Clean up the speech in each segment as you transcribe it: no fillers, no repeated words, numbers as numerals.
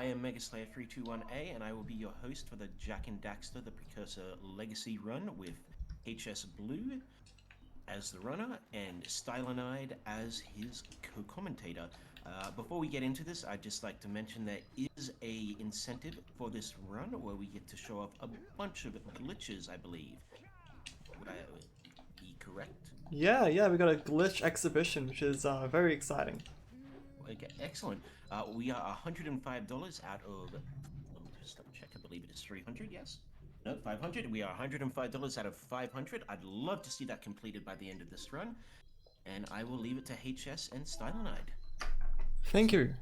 am Megaslayer321A, and I will be your host for the Jak and Daxter, the Precursor Legacy run with hsblue as the runner and Stylenide as his co-commentator. Before we get into this, I'd just like to mention there is a incentive for this run where we get to show off a bunch of glitches, I believe. Would I be correct? Yeah, we got a glitch exhibition, which is very exciting. Okay, excellent. We are $105 out of, let me just double check, I believe it is 300, yes? No, 500. We are $105 out of 500. I'd love to see that completed by the end of this run. And I will leave it to HS and Stylenide. Thank you.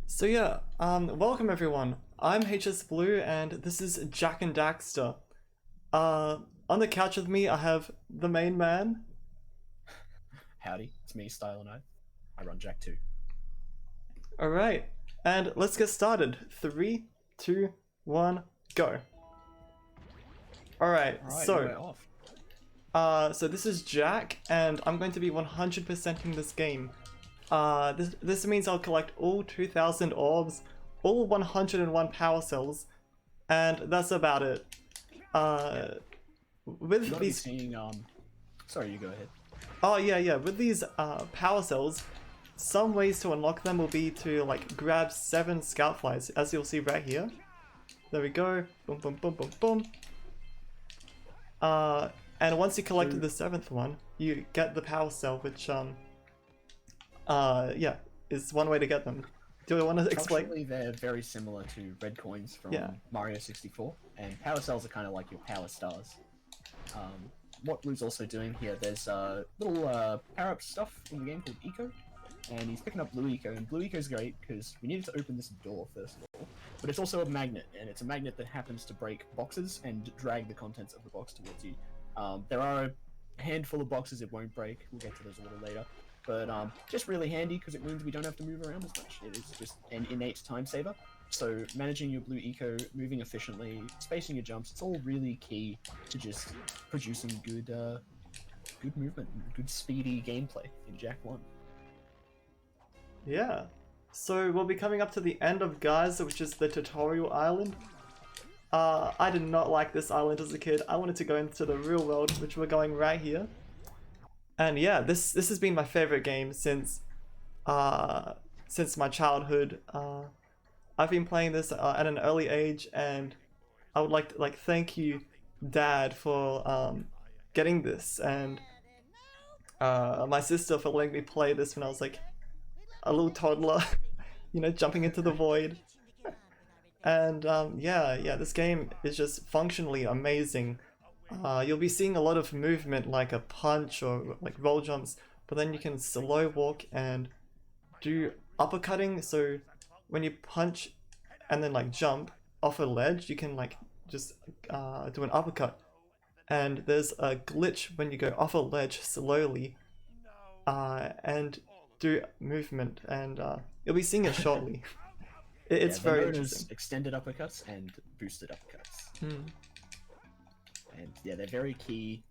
So yeah, welcome everyone. I'm hsblue and this is Jak and Daxter. On the couch with me I have the main man. Howdy, it's me, Stylenide. I run Jak 2. Alright, and let's get started. 3, 2, 1, go. Alright, so this is Jak, and I'm going to be 100%ing this game. This means I'll collect all 2,000 orbs, all 101 power cells, and that's about it. With these... Sorry, you go ahead. Oh yeah, with these power cells, some ways to unlock them will be to like grab 7 scout flies, as you'll see right here. There we go. Boom, boom, boom, boom, boom. And once you collected the 7th one, you get the power cell, which yeah, is one way to get them. Do you want to explain? Culturally, they're very similar to red coins from Mario 64, and power cells are kind of like your power stars. What Blue's also doing here, there's little power-up stuff in the game called Eco, and he's picking up Blue Eco, and Blue Eco's great because we needed to open this door first of all, but it's also a magnet, and it's a magnet that happens to break boxes and drag the contents of the box towards you. There are a handful of boxes it won't break, we'll get to those a little later, but just really handy because it means we don't have to move around as much. It is just an innate time saver. So managing your Blue Eco, moving efficiently, spacing your jumps, it's all really key to just producing good movement, good speedy gameplay in Jak 1. Yeah. So we'll be coming up to the end of Gaza, which is the tutorial island. I did not like this island as a kid. I wanted to go into the real world, which we're going right here. And yeah, this has been my favorite game since my childhood. I've been playing this at an early age, and I would like to thank you, Dad, for getting this, and my sister for letting me play this when I was like a little toddler, you know, jumping into the void. And yeah, this game is just functionally amazing. You'll be seeing a lot of movement like a punch or like roll jumps, but then you can slow walk and do uppercutting. So when you punch and then like jump off a ledge, you can like just do an uppercut. And there's a glitch when you go off a ledge slowly and do movement, and you'll be seeing it shortly. It's very interesting. Extended uppercuts and boosted uppercuts. Hmm. And yeah, they're very key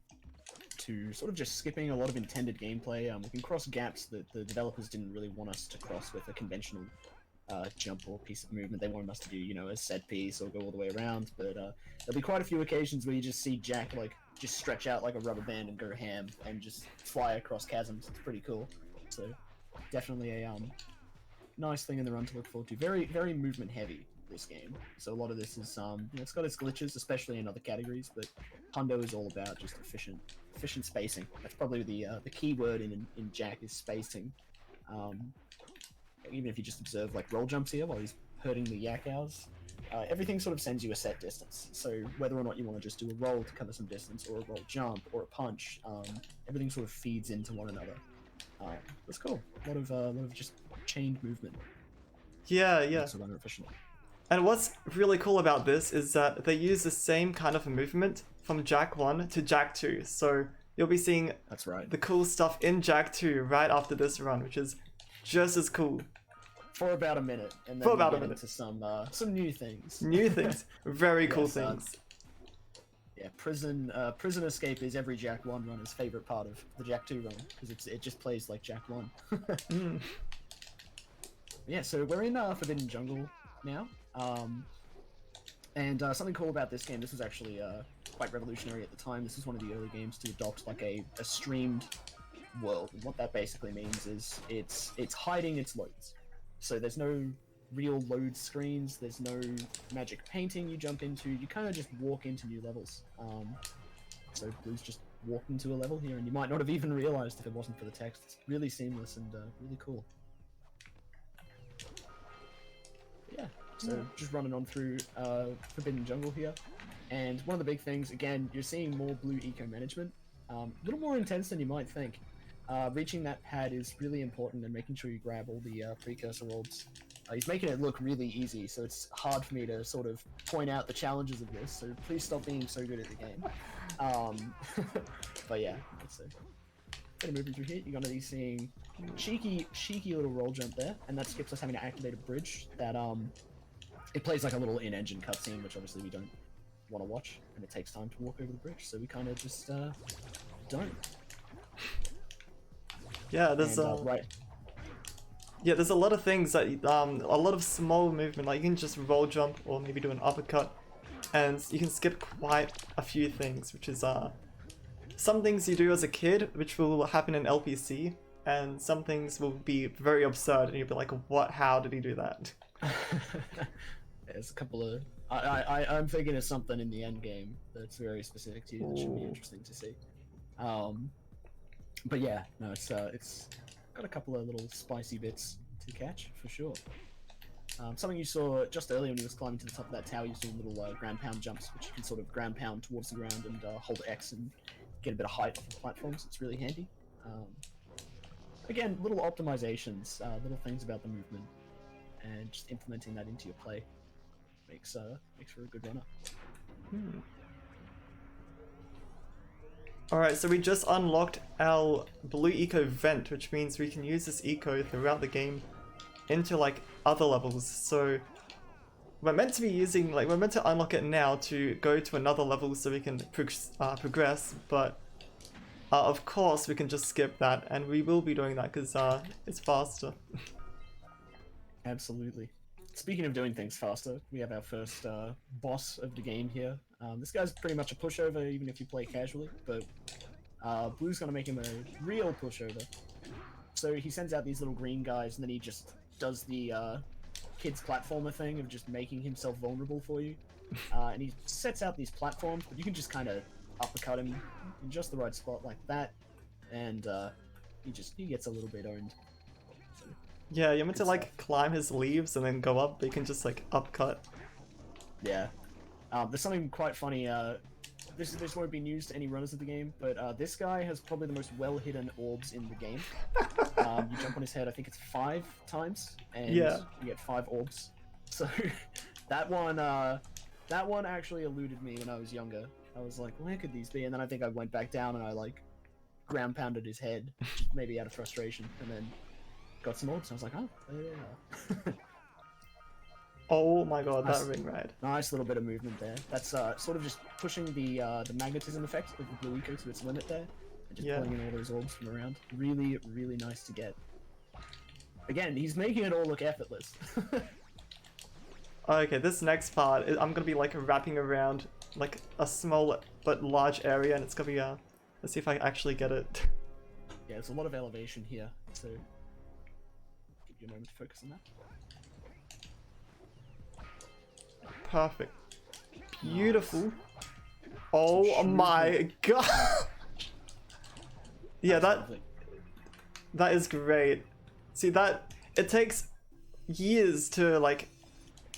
to sort of just skipping a lot of intended gameplay. We can cross gaps that the developers didn't really want us to cross with a conventional jump or piece of movement. They wanted us to do, you know, a set piece or go all the way around. But there'll be quite a few occasions where you just see Jak like just stretch out like a rubber band and go ham and just fly across chasms. It's pretty cool. So definitely a nice thing in the run to look forward to. Very, very movement heavy, this game. So a lot of this is you know, it's got its glitches, especially in other categories, but Hundo is all about just efficient spacing. That's probably the key word in Jak is spacing. Even if you just observe like roll jumps here while he's herding the yak cows, everything sort of sends you a set distance. So whether or not you want to just do a roll to cover some distance, or a roll jump, or a punch, everything sort of feeds into one another. It's cool. A lot of just chained movement. Yeah. So run efficiently. And what's really cool about this is that they use the same kind of movement from Jak 1 to Jak 2. So you'll be seeing the cool stuff in Jak 2 right after this run, which is just as cool. For about a minute, and then we get into some new things. New things, very cool things. Yeah, prison escape is every Jak 1 runner's favorite part of the Jak 2 run, because it just plays like Jak 1. Yeah, so we're in Forbidden Jungle. now. And something cool about this game, this was actually quite revolutionary at the time. This is one of the early games to adopt like a streamed world. And what that basically means is it's hiding its loads. So there's no real load screens, there's no magic painting you jump into, you kind of just walk into new levels. So Blue's just walked into a level here, and you might not have even realized if it wasn't for the text. It's really seamless and really cool. Yeah, so just running on through Forbidden Jungle here, and one of the big things, again, you're seeing more Blue eco management. A little more intense than you might think. Reaching that pad is really important, and making sure you grab all the precursor orbs. He's making it look really easy, so it's hard for me to sort of point out the challenges of this, so please stop being so good at the game. But yeah, let's see. Gonna move through here, you're gonna be seeing cheeky little roll jump there, and that skips us having to activate a bridge that, it plays like a little in-engine cutscene, which obviously we don't want to watch, and it takes time to walk over the bridge, so we kind of just, don't. Yeah, there's right. Yeah, there's a lot of things that, a lot of small movement, like you can just roll jump or maybe do an uppercut, and you can skip quite a few things, which is, some things you do as a kid, which will happen in LPC, and some things will be very absurd, and you'll be like, what, how did he do that? There's a couple of, I'm thinking of something in the end game that's very specific to you that should be interesting to see. But yeah, no, it's got a couple of little spicy bits to catch, for sure. Something you saw just earlier when he was climbing to the top of that tower, you saw little ground pound jumps, which you can sort of ground pound towards the ground and hold X and get a bit of height off the platforms. It's really handy. Again, little optimizations, little things about the movement, and just implementing that into your play makes for a good runner. Alright, so we just unlocked our Blue Eco vent, which means we can use this eco throughout the game into like other levels. So we're meant to be using, like, we're meant to unlock it now to go to another level so we can progress, but of course we can just skip that, and we will be doing that because it's faster. Absolutely. Speaking of doing things faster, we have our first boss of the game here. This guy's pretty much a pushover even if you play casually, but Blue's gonna make him a real pushover. So he sends out these little green guys, and then he just does the kid's platformer thing of just making himself vulnerable for you. And he sets out these platforms, but you can just kind of uppercut him in just the right spot like that, and he gets a little bit owned. So, yeah, you're meant to like climb his leaves and then go up, but you can just like upcut. Yeah. There's something quite funny. This won't be news to any runners of the game, but this guy has probably the most well-hidden orbs in the game. You jump on his head, I think it's 5 times, and you get 5 orbs. So that one actually eluded me when I was younger. I was like, where could these be? And then I think I went back down and I like ground pounded his head, maybe out of frustration, and then got some orbs. I was like, oh, there they are. Oh my god, nice, that ring ride. Nice little bit of movement there. That's sort of just pushing the magnetism effect of the Blue Eco to its limit there. And just pulling in all those orbs from around. Really, really nice to get. Again, he's making it all look effortless. Okay, this next part, I'm gonna be like wrapping around like a small but large area, and it's gonna be, let's see if I actually get it. Yeah, there's a lot of elevation here, so give you a moment to focus on that. Perfect. Beautiful. Nice. Oh my god. Yeah, that is great. See, that it takes years to like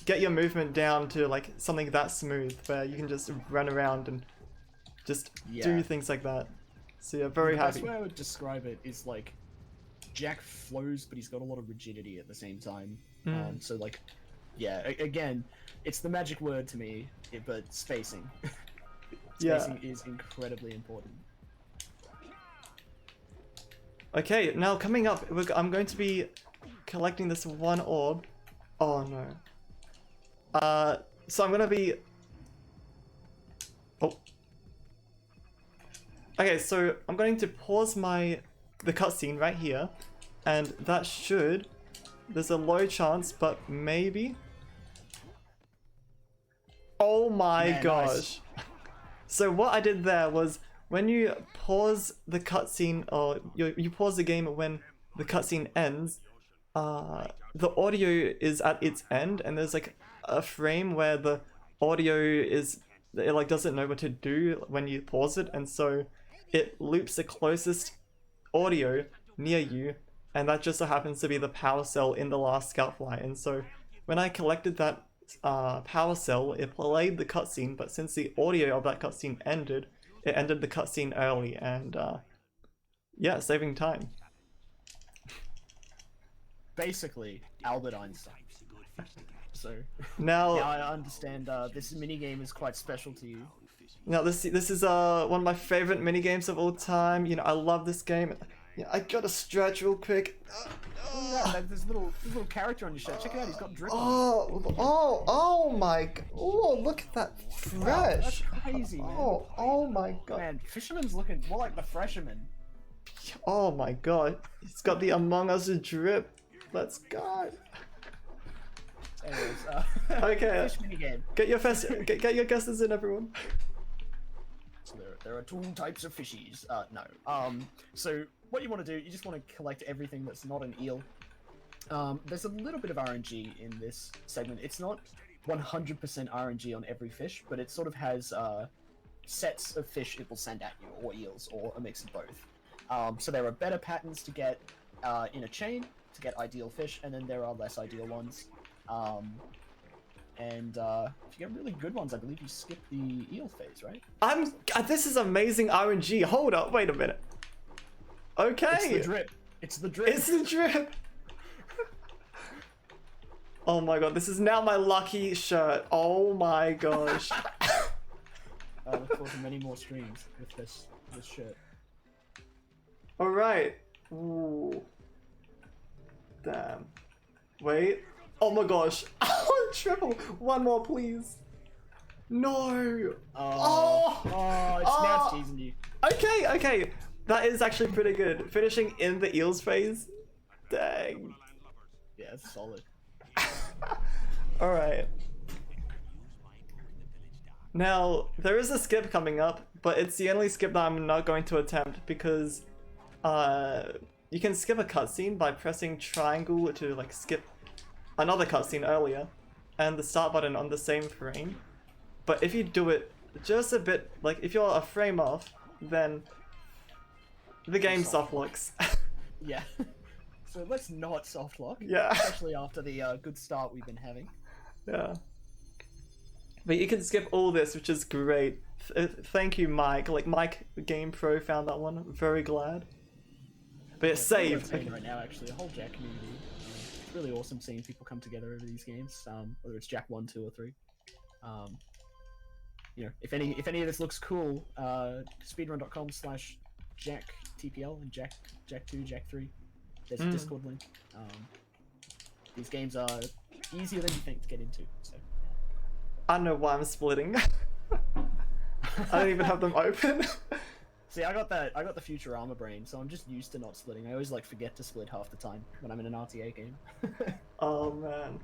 get your movement down to like something that smooth where you can just run around and just do things like that. So yeah, very happy. The best way I would describe it is like Jak flows, but he's got a lot of rigidity at the same time. So like, yeah, again, it's the magic word to me, but spacing. Spacing is incredibly important. Okay, now coming up, I'm going to be collecting this one orb. Oh no. So I'm gonna be... Oh. Okay, so I'm going to pause the cutscene right here, and that should... There's a low chance, but maybe... Oh my Yeah, gosh. nice. So what I did there was when you pause the cutscene, or you pause the game when the cutscene ends, the audio is at its end, and there's like a frame where the audio is, it like doesn't know what to do when you pause it, and so it loops the closest audio near you, and that just so happens to be the power cell in the last scout flight. And so when I collected that power cell, it played the cutscene, but since the audio of that cutscene ended, it ended the cutscene early, and yeah, saving time. Basically, Albert Einstein. So Now, now I understand this minigame is quite special to you. now this is one of my favorite mini games of all time. You know, I love this game. Yeah, I gotta stretch real quick. Look at that, there's a little character on your shirt. Check it out, he's got drip on. Oh my! Oh, look at that, Wow, that's fresh. crazy, man. Oh my god. Man, Fisherman's looking more like the Fresherman. Oh my god. He's got the Among Us drip. Let's go. Anyways, Okay. fish minigame. Get your guesses in, everyone. So there are two types of fishies. No. So what you want to do, you just want to collect everything that's not an eel. There's a little bit of RNG in this segment. It's not 100% RNG on every fish, but it sort of has sets of fish it will send at you, or eels, or a mix of both. So there are better patterns to get in a chain to get ideal fish, and then there are less ideal ones. And if you get really good ones, I believe you skip the eel phase, right? This is amazing RNG. Hold up, wait a minute. Okay. It's the drip. It's the drip. It's the drip. Oh my god, this is now my lucky shirt. Oh my gosh. I look forward to many more streams with this shirt. Alright. Ooh. Damn. Wait. Oh my gosh. Oh, triple. One more, please. No. Now it's teasing you. Okay. That is actually pretty good. Finishing in the eels phase. Dang. Yeah, it's solid. Alright. Now, there is a skip coming up, but it's the only skip that I'm not going to attempt because you can skip a cutscene by pressing triangle to like skip another cutscene earlier and the start button on the same frame. But if you do it just a bit, like if you're a frame off, then the game soft locks. Yeah. So let's not soft lock. Yeah. Especially after the good start we've been having. Yeah. But you can skip all this, which is great. Thank you, Mike. Like, Mike Game Pro found that one. I'm very glad. But it's saved. Okay. Right now, actually, a whole Jack community. It's really awesome seeing people come together over these games, whether it's Jack 1, 2, or 3. You know, if any of this looks cool, speedrun.com/JackTPL and Jack 2, Jack 3. There's a Discord link. These games are easier than you think to get into. So. I don't know why I'm splitting. I don't even have them open. See, I got the Futurama brain, so I'm just used to not splitting. I always like forget to split half the time when I'm in an RTA game. Oh man.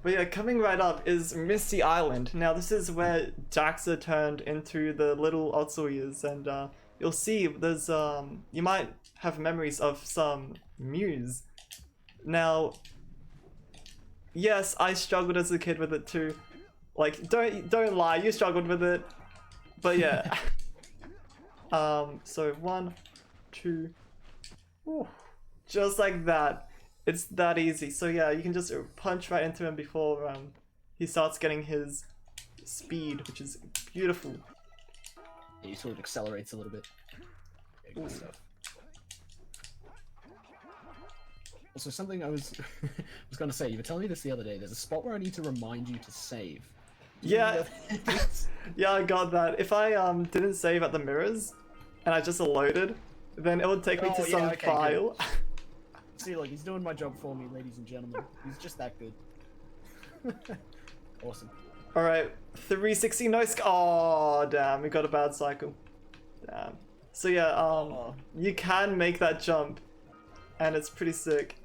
But yeah, coming right up is Misty Island. Now this is where Daxter turned into the little Otsuias, and you'll see there's you might have memories of some Muse. Now, yes, I struggled as a kid with it too. Like, don't lie, you struggled with it. But yeah. So 1, 2, ooh, just like that. It's that easy. So yeah, you can just punch right into him before he starts getting his speed, which is beautiful. Yeah, he sort of accelerates a little bit. Yeah, good stuff. Also, something I was was gonna say, you were telling me this the other day. There's a spot where I need to remind you to save. Yeah, yeah, I got that. If I didn't save at the mirrors, and I just loaded, then it would take me to some file. See, look, he's doing my job for me, ladies and gentlemen. He's just that good. Awesome. All right, 360 no oh damn, we got a bad cycle. Damn. So yeah, you can make that jump, and it's pretty sick.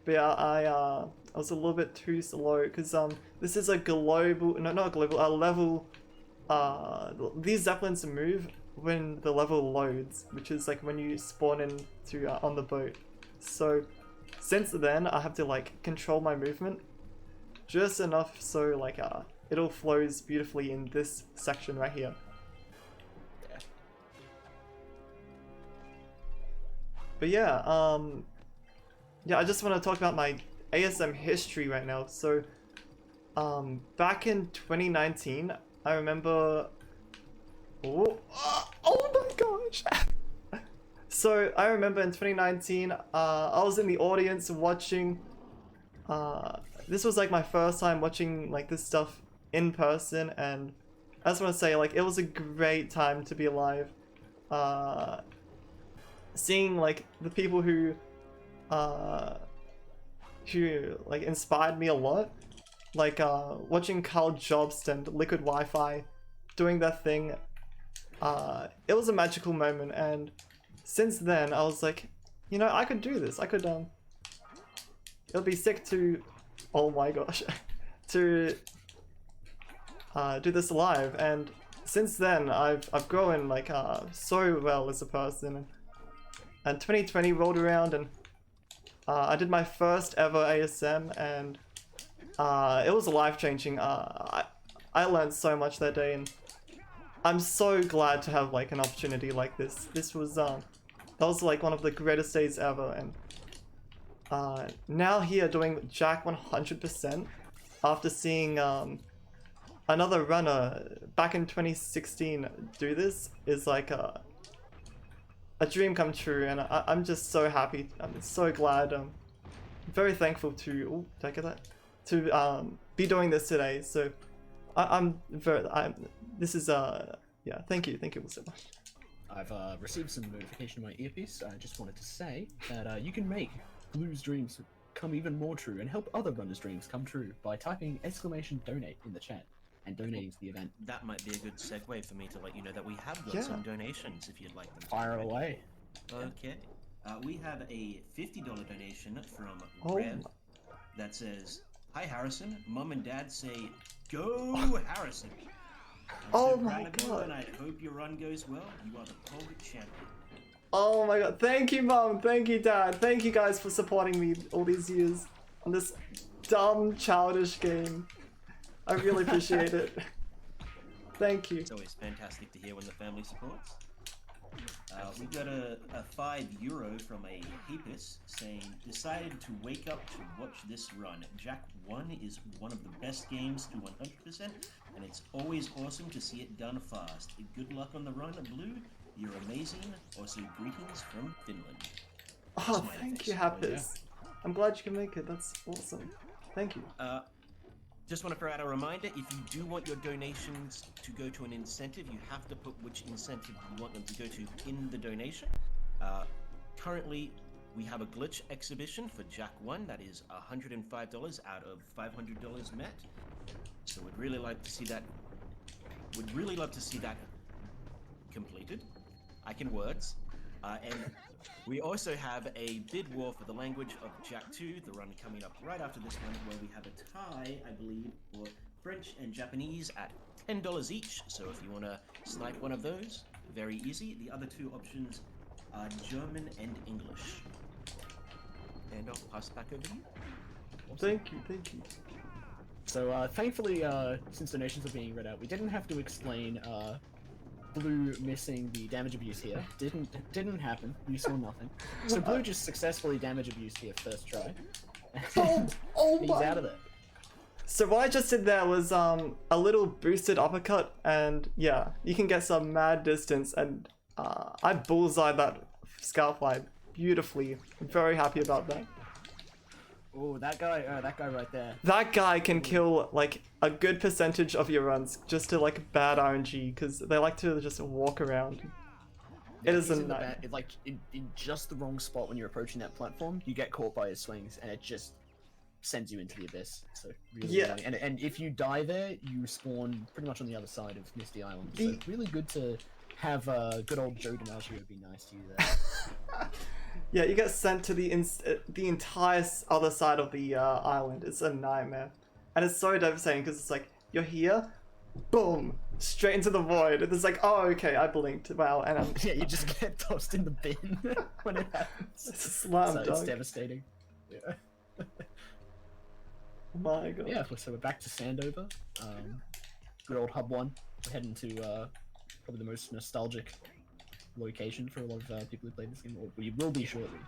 But yeah, I I was a little bit too slow because this is a global, no, not a global, a level. These zeppelins move when the level loads, which is like when you spawn in to on the boat. So since then, I have to like control my movement just enough so like it all flows beautifully in this section right here. But yeah, I just want to talk about my ASM history right now. So, back in 2019, I remember. Oh my gosh! So I remember in 2019, I was in the audience watching. This was like my first time watching like this stuff in person, and I just want to say like it was a great time to be alive. Seeing like the people who like inspired me a lot, like watching Carl Jobst and Liquid Wi-Fi doing their thing, it was a magical moment. And since then I was like, you know, I could do this. I could it would be sick to, oh my gosh, to do this live. And since then I've grown like so well as a person. And 2020 rolled around, and I did my first ever ASM, and it was life-changing. I learned so much that day, and I'm so glad to have like an opportunity like this. This was that was like one of the greatest days ever. And now here doing Jak 100% after seeing another runner back in 2016 do this is like a dream come true, and I'm just so happy. I'm so glad. I'm very thankful to. Oh, did I get that? To be doing this today. So this is yeah. Thank you so much. I've received some notification on my earpiece. I just wanted to say that you can make Blue's dreams come even more true and help other runners' dreams come true by typing !donate in the chat and donating to the event. That might be a good segue for me to let you know that we have got some donations if you'd like them. Fire away. Okay. We have a $50 donation from Rev that says, "Hi Harrison, Mum and Dad say, go Harrison. I'm so proud of you, and I hope your run goes well. You are the pole champion." Oh my god, thank you Mum, thank you Dad, thank you guys for supporting me all these years on this dumb, childish game. I really appreciate it. Thank you. It's always fantastic to hear when the family supports. We got a €5 from a Heapus saying, "Decided to wake up to watch this run. Jak 1 is one of the best games to 100%, and it's always awesome to see it done fast. Good luck on the run, Blue. You're amazing. Also, greetings from Finland." Oh, thank you, Heapus. I'm glad you can make it. That's awesome. Thank you. Just want to throw out a reminder, if you do want your donations to go to an incentive, you have to put which incentive you want them to go to in the donation. Currently, we have a glitch exhibition for Jak 1 that is $105 out of $500 met. So we'd really like to see that. Would really love to see that completed. I can words. And we also have a bid war for the language of Jak 2, the run coming up right after this one, where we have a tie, I believe, for French and Japanese at $10 each. So if you want to snipe one of those, very easy. The other two options are German and English. And I'll pass it back over to you. Thank you. So thankfully, since donations are being read out, we didn't have to explain Blue missing the damage abuse here. Didn't happen. You saw nothing. So Blue just successfully damage abused here first try. He's out of there. So what I just did there was a little boosted uppercut, and yeah, you can get some mad distance, and I bullseyed that scalp line beautifully. I'm very happy about that. Oh, that guy right there. That guy can kill like a good percentage of your runs just to like bad RNG, because they like to just walk around. Yeah, it is a like in just the wrong spot when you're approaching that platform, you get caught by his swings, and it just sends you into the abyss. So really annoying. And if you die there, you spawn pretty much on the other side of Misty Island. So really good to have good old Joe DiMaggio be nice to you there. Yeah, you get sent to the entire other side of the island. It's a nightmare, and it's so devastating because it's like you're here, boom, straight into the void. It's like, oh, okay, I blinked. Wow, and I'm Yeah, you just get tossed in the bin when it happens. it's a slam So it's dunk. devastating. Yeah. My God. Yeah, so we're back to Sandover. Good old Hub 1. We're heading to probably the most nostalgic location for a lot of people who played this game, or we will be shortly.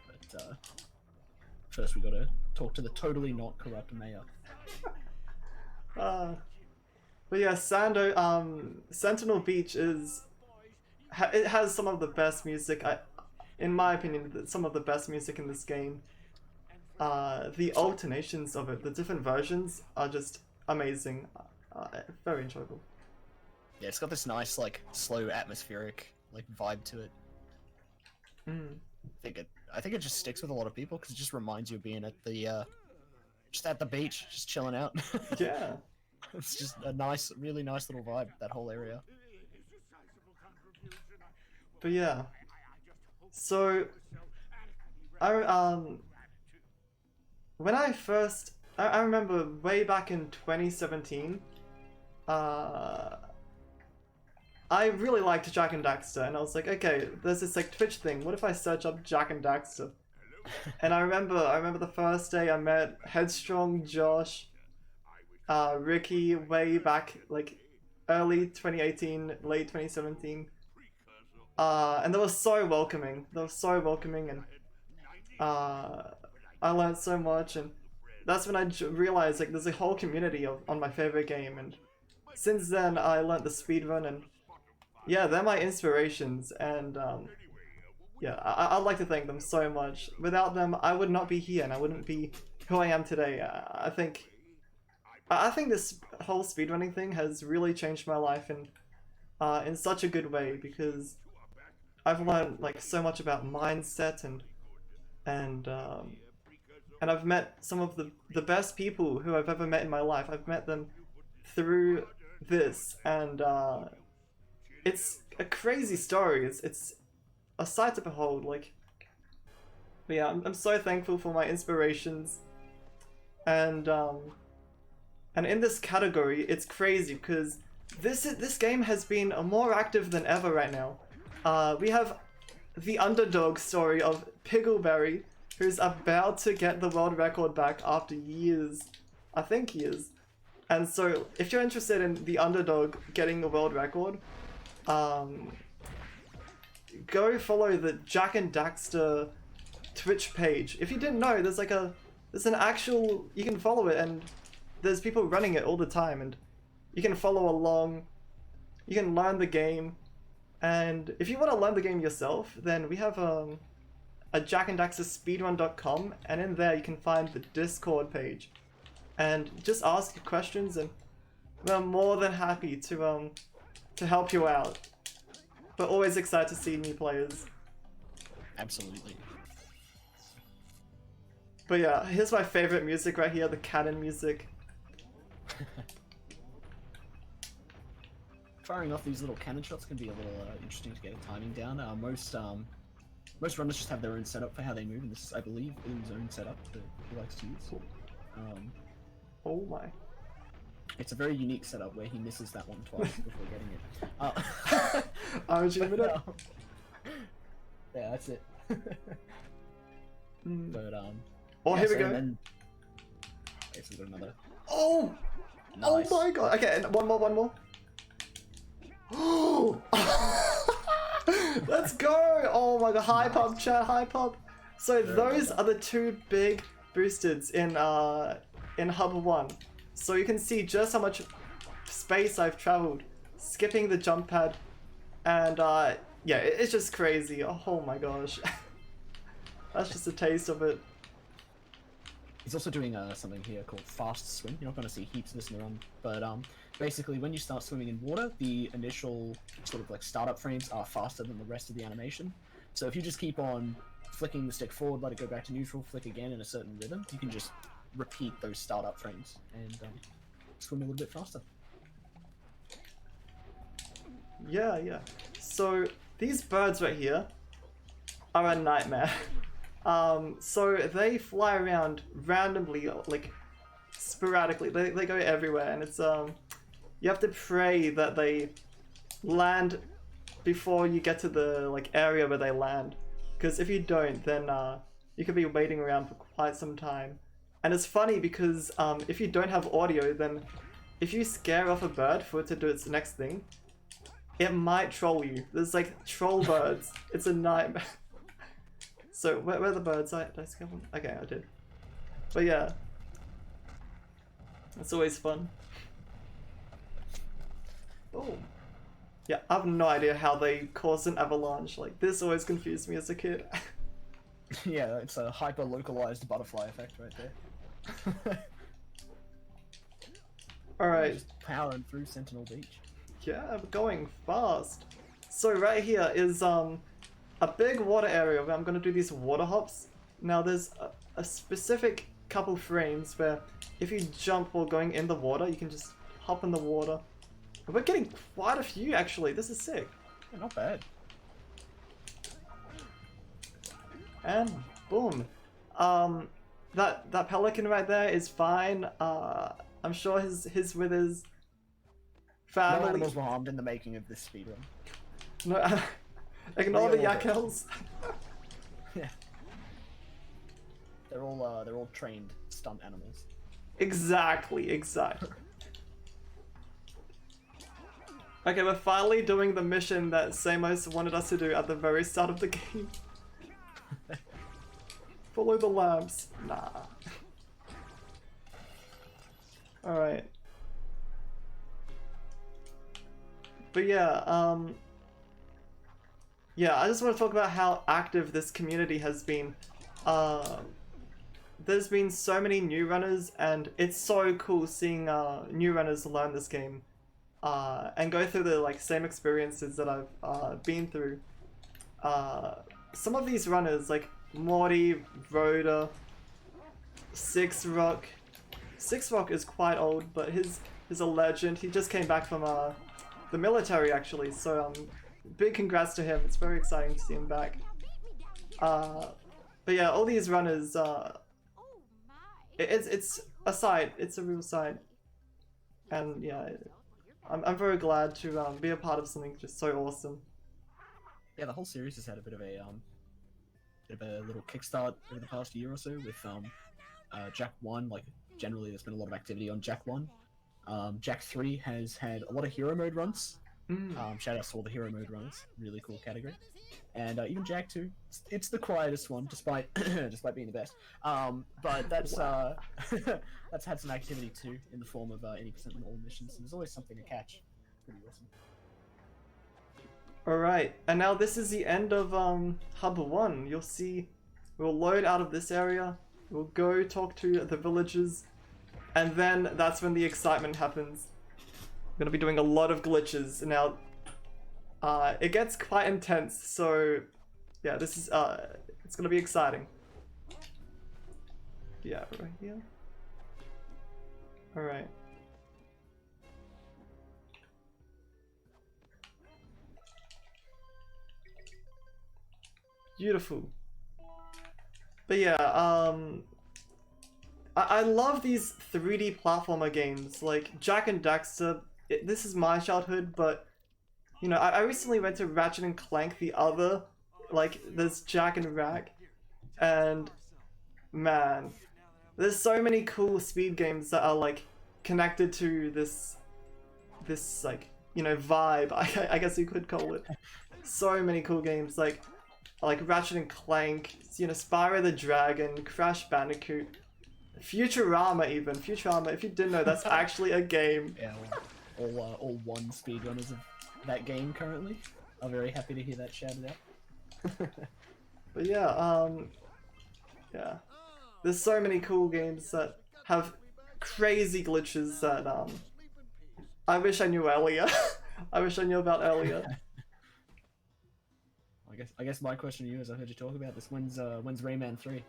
But first we gotta talk to the totally not corrupt mayor. But yeah, Sentinel Beach is it has some of the best music. In my opinion, some of the best music in this game. The alternations of it, the different versions, are just amazing. Very enjoyable. Yeah, it's got this nice, like, slow, atmospheric, like, vibe to it. I think it just sticks with a lot of people because it just reminds you of being at the just at the beach, just chilling out. Yeah. It's just a nice, really nice little vibe, that whole area. But yeah. So when I remember way back in 2017, I really liked Jak and Daxter, and I was like, okay, there's this like Twitch thing. What if I search up Jak and Daxter? And I remember the first day I met Headstrong, Josh, Ricky, way back like early 2018, late 2017. And they were so welcoming. And I learned so much, and that's when I realized like there's a whole community on my favorite game, and since then I learned the speedrun, and yeah, they're my inspirations, and yeah, I'd like to thank them so much. Without them, I would not be here, and I wouldn't be who I am today. I think this whole speedrunning thing has really changed my life in such a good way, because I've learned like so much about mindset, and I've met some of the best people who I've ever met in my life. I've met them through this, and it's a crazy story. It's a sight to behold. Like, but yeah, I'm so thankful for my inspirations, and in this category, it's crazy because this game has been more active than ever right now. We have the underdog story of Piggleberry, who's about to get the world record back after years. I think years. And so, if you're interested in the underdog getting the world record, go follow the Jak and Daxter Twitch page. If you didn't know, there's an actual, you can follow it, and there's people running it all the time, and you can follow along, you can learn the game, and if you want to learn the game yourself, then we have a jakanddaxterspeedrun.com, and in there you can find the Discord page, and just ask your questions, and we're more than happy to help you out. We're always excited to see new players. Absolutely. But yeah, here's my favorite music right here, the cannon music. Firing off these little cannon shots can be a little interesting to get a timing down. Most runners just have their own setup for how they move, and this is, I believe, Blue's own setup that he likes to use. Oh my. It's a very unique setup where he misses that one twice before getting it. Aren't you admit it? Yeah, that's it. But Oh, yeah, here we so go. then... Okay, so we've got another. Oh! Nice. Oh my god. Okay, and one more. Oh! Let's go! Oh my god, hi pub chat, hi pub. So those are the two big boosters in Hub 1. So you can see just how much space I've traveled, skipping the jump pad, and yeah, it's just crazy. Oh my gosh. That's just a taste of it. He's also doing something here called fast swim. You're not going to see heaps of this in the run, but basically when you start swimming in water, the initial sort of like startup frames are faster than the rest of the animation. So if you just keep on flicking the stick forward, let it go back to neutral, flick again in a certain rhythm, you can just repeat those startup frames and swim a little bit faster. Yeah. So these birds right here, are a nightmare. So they fly around randomly, like sporadically. They go everywhere, and it's you have to pray that they land before you get to the like area where they land. Because if you don't, then you could be waiting around for quite some time. And it's funny because if you don't have audio, then if you scare off a bird for it to do its next thing, it might troll you. There's like troll birds. It's a nightmare. So where are the birds? Did I scare one? Okay, I did. But yeah, it's always fun. Oh. Yeah, I have no idea how they caused an avalanche. Like, this always confused me as a kid. Yeah, it's a hyper-localized butterfly effect right there. Alright. Just powering through Sentinel Beach. Yeah, we're going fast. So right here is a big water area where I'm going to do these water hops. Now there's a specific couple frames where if you jump while going in the water, you can just hop in the water. We're getting quite a few actually, this is sick. Yeah, not bad. And boom. That pelican right there is fine. I'm sure his with his No family. animals were harmed in the making of this speedrun. No, ignore the Real yakels. Yeah. They're all trained stunt animals. Exactly. Okay, we're finally doing the mission that Samos wanted us to do at the very start of the game. Follow the lamps. Nah. Alright. But yeah, yeah, I just want to talk about how active this community has been. There's been so many new runners, and it's so cool seeing new runners learn this game. And go through the like same experiences that I've been through. Some of these runners, like Morty, Rhoda, Six Rock. Six Rock is quite old, but he's a legend. He just came back from the military actually, so big congrats to him. It's very exciting to see him back. But yeah, all these runners, it's a side. It's a real side, and yeah. I'm very glad to be a part of something just so awesome. Yeah, the whole series has had a bit of a little kickstart over the past year or so with Jak 1. Like generally, there's been a lot of activity on Jak 1. Jak 3 has had a lot of hero mode runs. Shout out to all the hero mode runners, really cool category. And even Jak 2, it's the quietest one, despite being the best. But that's that's had some activity too, in the form of 80% in all missions. And there's always something to catch. Pretty awesome. Alright, and now this is the end of Hub 1. You'll see, we'll load out of this area, we'll go talk to the villagers, and then that's when the excitement happens. I'm gonna be doing a lot of glitches. Now, it gets quite intense, so yeah, this is it's gonna be exciting. Yeah, right here. Alright. Beautiful. But yeah, I love these 3D platformer games, like Jak and Daxter. This is my childhood, but you know, I recently went to Ratchet and Clank, the other, like, there's Jak and Rack, and man, there's so many cool speed games that are like connected to this like, you know, vibe, I guess you could call it. So many cool games, like Ratchet and Clank, you know, Spyro the Dragon, Crash Bandicoot, Futurama even. Futurama, if you didn't know, that's actually a game. Yeah, all one speedrunners of that game currently are very happy to hear that shouted out. But yeah, yeah. There's so many cool games that have crazy glitches that I wish I knew earlier. I wish I knew about earlier. I guess my question to you is, I heard you talk about this. When's Rayman 3?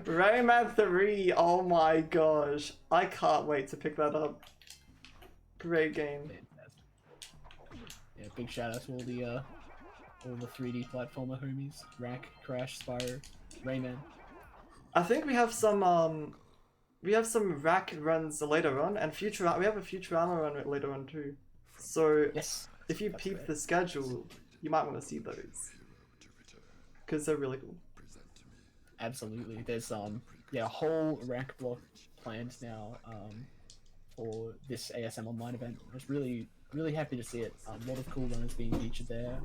Rayman 3, oh my gosh. I can't wait to pick that up. Great game. Fantastic. Yeah, big shout out to all the all the 3D platformer homies. Rack, Crash, Spyro, Rayman. I think we have some rack runs later on, and we have a Futurama run later on too. So Yes. if you that's peep right. the schedule, you might want to see those because they're really cool. Absolutely. There's a whole rack block planned now for this ASM online event. I was really happy to see it. A lot of cool runners being featured there.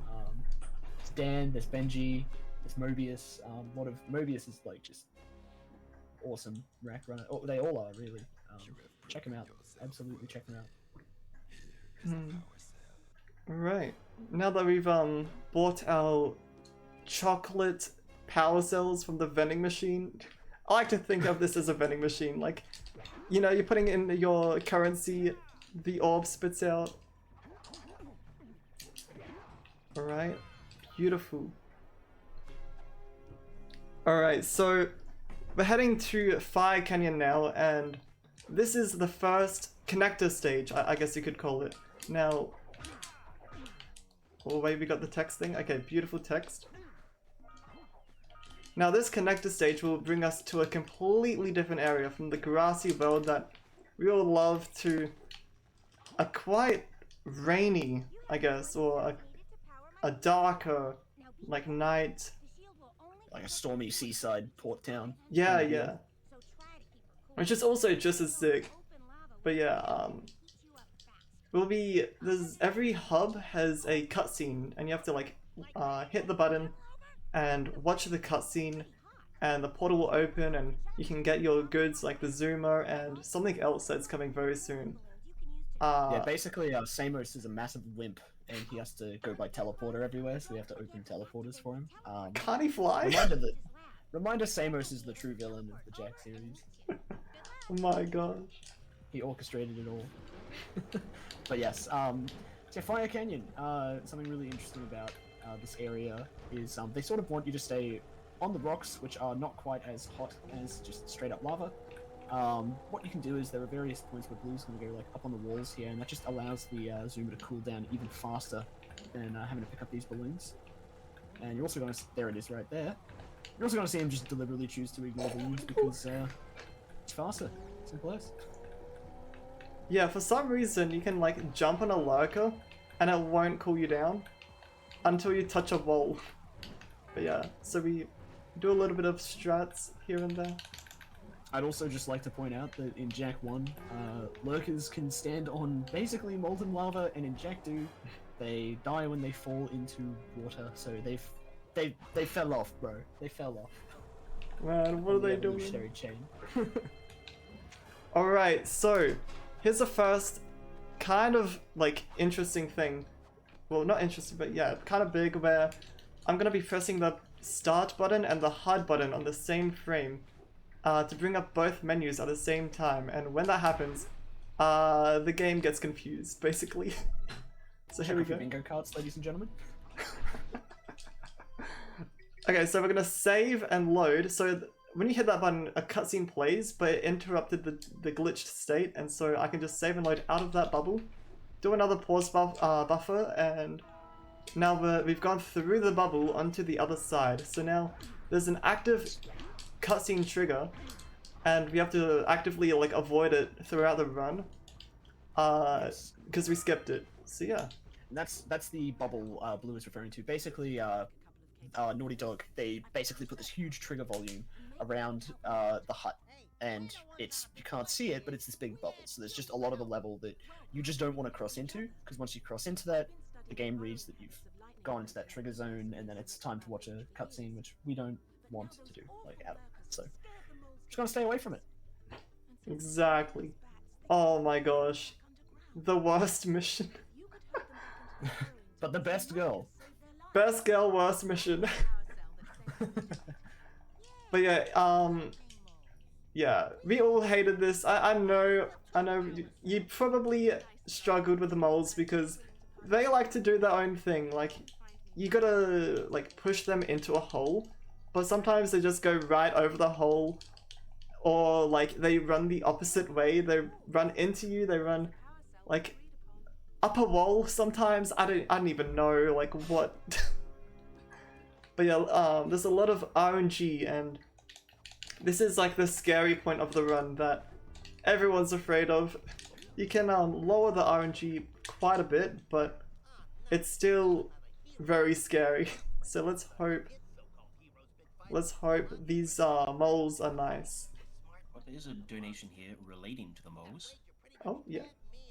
There's Dan, there's Benji, there's Mobius. A lot of Mobius is like just awesome rack runner. Oh, they all are really. Check them out. Absolutely check them out. Right. Now that we've bought our chocolate power cells from the vending machine, I like to think of this as a vending machine. Like, you know, you're putting in your currency, the orb spits out. Alright. Beautiful. Alright, so we're heading to Fire Canyon now, and this is the first connector stage, I guess you could call it. Now, oh wait, we got the text thing? Okay, beautiful text. Now this connector stage will bring us to a completely different area from the grassy world that we all love to a quite rainy, I guess, or a darker, like, night. Like a stormy seaside port town. Yeah, yeah. Which is also just as sick. But yeah, every hub has a cutscene, and you have to like hit the button and watch the cutscene, and the portal will open, and you can get your goods like the zoomer and something else that's coming very soon. Yeah, basically, Samos is a massive wimp, and he has to go by teleporter everywhere, so we have to open teleporters for him. Can't he fly? Reminder Samos is the true villain of the Jak series. Oh my gosh. He orchestrated it all. But yes, so Fire Canyon, something really interesting about this area is they sort of want you to stay on the rocks, which are not quite as hot as just straight up lava. What you can do is there are various points where blue's going to go like up on the walls here, and that just allows the zoomer to cool down even faster than having to pick up these balloons. And you're also going to, there it is right there. You're also going to see him just deliberately choose to ignore balloons because it's faster. Simple as. Yeah, for some reason you can like jump on a lurker and it won't cool you down until you touch a wall. But yeah, so we do a little bit of strats here and there. I'd also just like to point out that in Jak 1, lurkers can stand on basically molten lava, and in Jak 2, they die when they fall into water. So they fell off, bro. They fell off. Man, what are they doing? Evolutionary chain. Alright, so here's the first kind of like interesting thing. Well, not interesting, but yeah, kind of big, where I'm gonna be pressing the start button and the hard button on the same frame to bring up both menus at the same time, and when that happens, the game gets confused, basically. So here we go. Bingo cards, ladies and gentlemen. Okay, so we're gonna save and load. So when you hit that button, a cutscene plays, but it interrupted the glitched state, and so I can just save and load out of that bubble, do another pause buffer, and now we've gone through the bubble onto the other side. So now there's an active cutscene trigger, and we have to actively like avoid it throughout the run, because we skipped it. So yeah. That's the bubble Blue is referring to. Basically, Naughty Dog, they basically put this huge trigger volume around the hut, and you can't see it, but it's this big bubble. So there's just a lot of the level that you just don't want to cross into, because once you cross into that, the game reads that you've gone into that trigger zone, and then it's time to watch a cutscene, which we don't want to do, like, at all. So just gotta stay away from it. Exactly. Oh my gosh. The worst mission. But the best girl. Best girl, worst mission. But yeah, yeah, we all hated this. I know you probably struggled with the moles because they like to do their own thing. Like, you gotta like push them into a hole, but sometimes they just go right over the hole, or like they run the opposite way. They run into you. They run like up a wall sometimes. I don't even know like what. But yeah, there's a lot of RNG, and this is like the scary point of the run that everyone's afraid of. You can lower the RNG quite a bit, but it's still very scary. So let's hope these moles are nice. Well, there's a donation here relating to the moles. Oh yeah,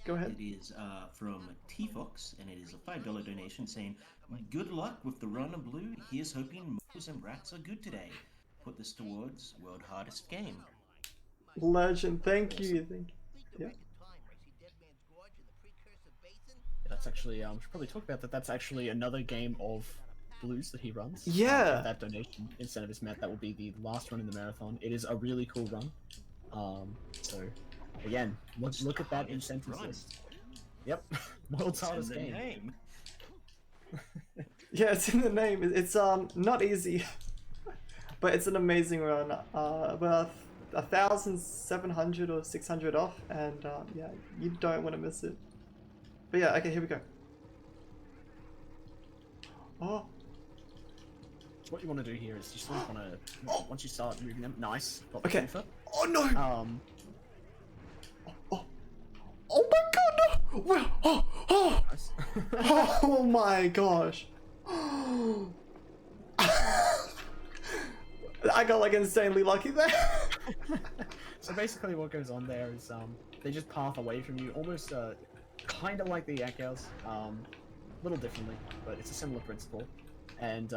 go ahead. It is from T-Fox, and it is a $5 donation saying, "Good luck with the run of Blue. Here's hoping moles and rats are good today. Put this towards world hardest game." Legend, thank you. Yeah. That's actually, we should probably talk about that. That's actually another game of Blues that he runs. Yeah. That donation instead of his mat, that will be the last run in the marathon. It is a really cool run. So again, look at that incentives list. Yep, world's hardest game. Yeah, it's in the name. It's not easy, but it's an amazing run. We're 1,700 or 600 off, and yeah, you don't want to miss it. But yeah, okay, here we go. Oh. What you want to do here is you sort of want to, once you start moving them, nice. Okay. Oh no! Oh my god, no! Well, Nice. oh my gosh! I got like insanely lucky there. So basically what goes on there is they just path away from you, almost kind of like the Yakos, a little differently, but it's a similar principle. And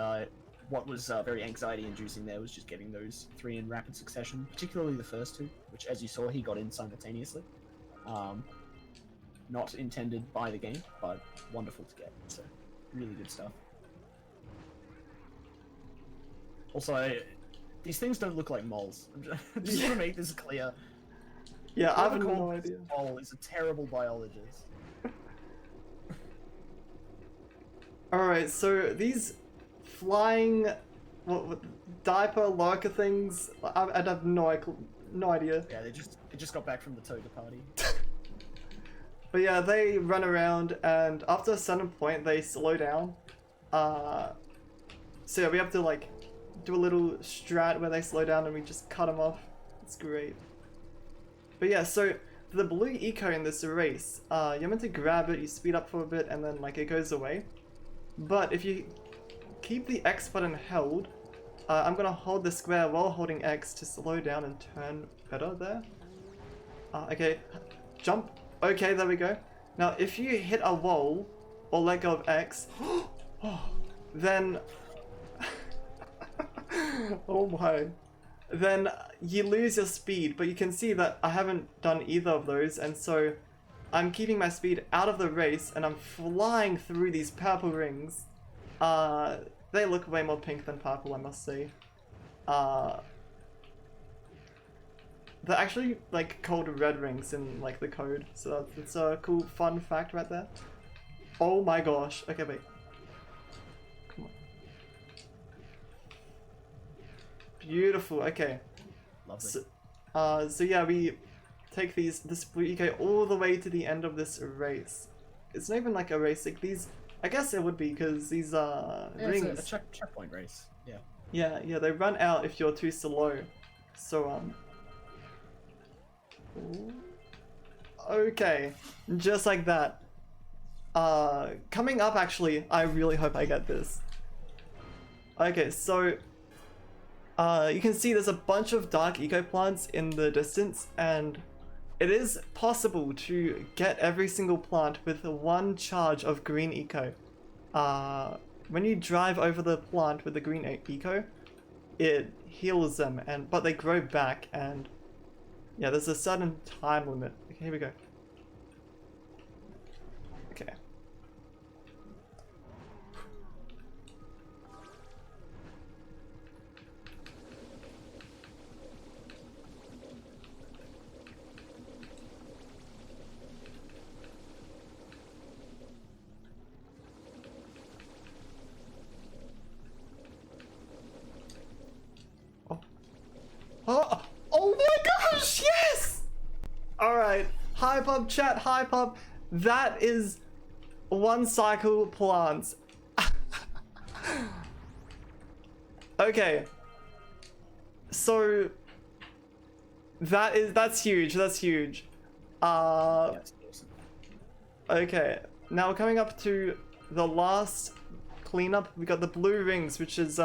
what was very anxiety inducing there was just getting those 3 in rapid succession, particularly the first 2, which as you saw he got in simultaneously. Not intended by the game, but wonderful to get, so really good stuff. Also, these things don't look like moles. I'm just want to make this clear. Yeah, I have Whoever no called this idea. mole is a terrible biologist. Alright, so these flying what diaper lurker things, I'd have no idea. Yeah, they just got back from the toga party. But yeah, they run around, and after a certain point they slow down. So yeah, we have to like do a little strat where they slow down and we just cut them off. It's great. But yeah, so the blue eco in this race, you're meant to grab it, you speed up for a bit, and then like it goes away. But if you keep the X button held, I'm gonna hold the square while holding X to slow down and turn better there. Okay, jump. Okay, there we go. Now, if you hit a wall or let go of X, then oh my, then you lose your speed. But you can see that I haven't done either of those, and so I'm keeping my speed out of the race, and I'm flying through these purple rings. They look way more pink than purple, I must say. They're actually like called red rings in like the code, so it's a cool fun fact right there. Oh my gosh. Okay, wait. Come on. Beautiful. Okay. Lovely. So yeah, we take this blue eco all the way to the end of this race. It's not even like a race. Like these, I guess it would be because these rings. It's a checkpoint race. Yeah. Yeah. They run out if you're too slow. So okay, just like that. Coming up, actually, I really hope I get this. Okay, so you can see there's a bunch of dark eco plants in the distance, and it is possible to get every single plant with 1 charge of green eco. When you drive over the plant with the green eco, it heals them, but they grow back, and yeah, there's a certain time limit. Okay, here we go. Okay. Oh my gosh, yes! Alright, hype up chat, hype up. That is 1 cycle plants. Okay. So that's huge. That's huge. That's awesome. Okay. Now we're coming up to the last cleanup. We got the blue rings, which is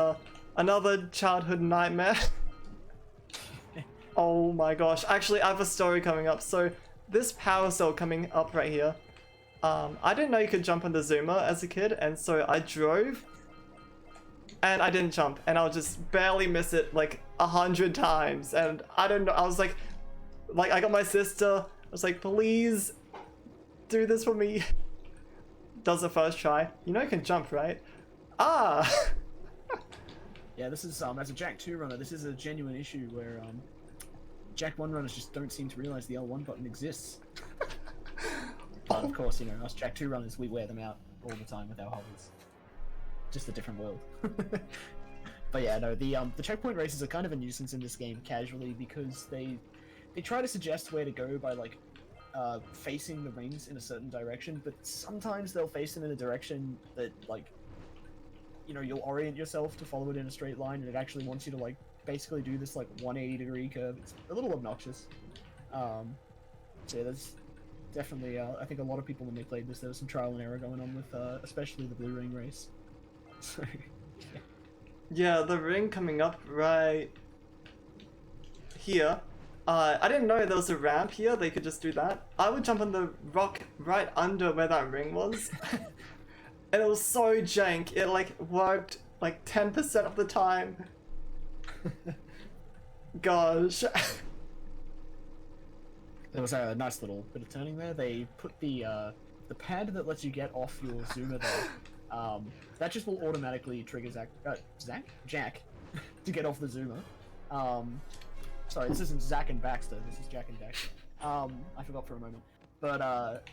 another childhood nightmare. Oh my gosh. Actually, I have a story coming up. So this power cell coming up right here. I didn't know you could jump on the zoomer as a kid, and so I drove and I didn't jump, and I'll just barely miss it like 100 times. And I don't know, I was like I got my sister, I was like, please do this for me. Does the first try. You know you can jump, right? Ah! Yeah, this is as a Jak 2 runner, this is a genuine issue where Jak 1 runners just don't seem to realize the L1 button exists. But of course, you know, us Jak 2 runners, we wear them out all the time with our hobbies. Just a different world. But yeah, no, the checkpoint races are kind of a nuisance in this game casually because they try to suggest where to go by like facing the rings in a certain direction, but sometimes they'll face them in a direction that like, you know, you'll orient yourself to follow it in a straight line, and it actually wants you to like basically do this like 180-degree curve. It's a little obnoxious. So yeah, there's definitely I think a lot of people when they played this, there was some trial and error going on with especially the blue ring race. So yeah. Yeah, the ring coming up right here. I didn't know there was a ramp here, they could just do that. I would jump on the rock right under where that ring was. And it was so jank, it like worked like 10% of the time. Gosh. There was a nice little bit of turning there. They put the pad that lets you get off your zoomer there. That just will automatically trigger Jak to get off the zoomer. Sorry, this isn't Jak and Daxter. This is Jak and Daxter. I forgot for a moment. But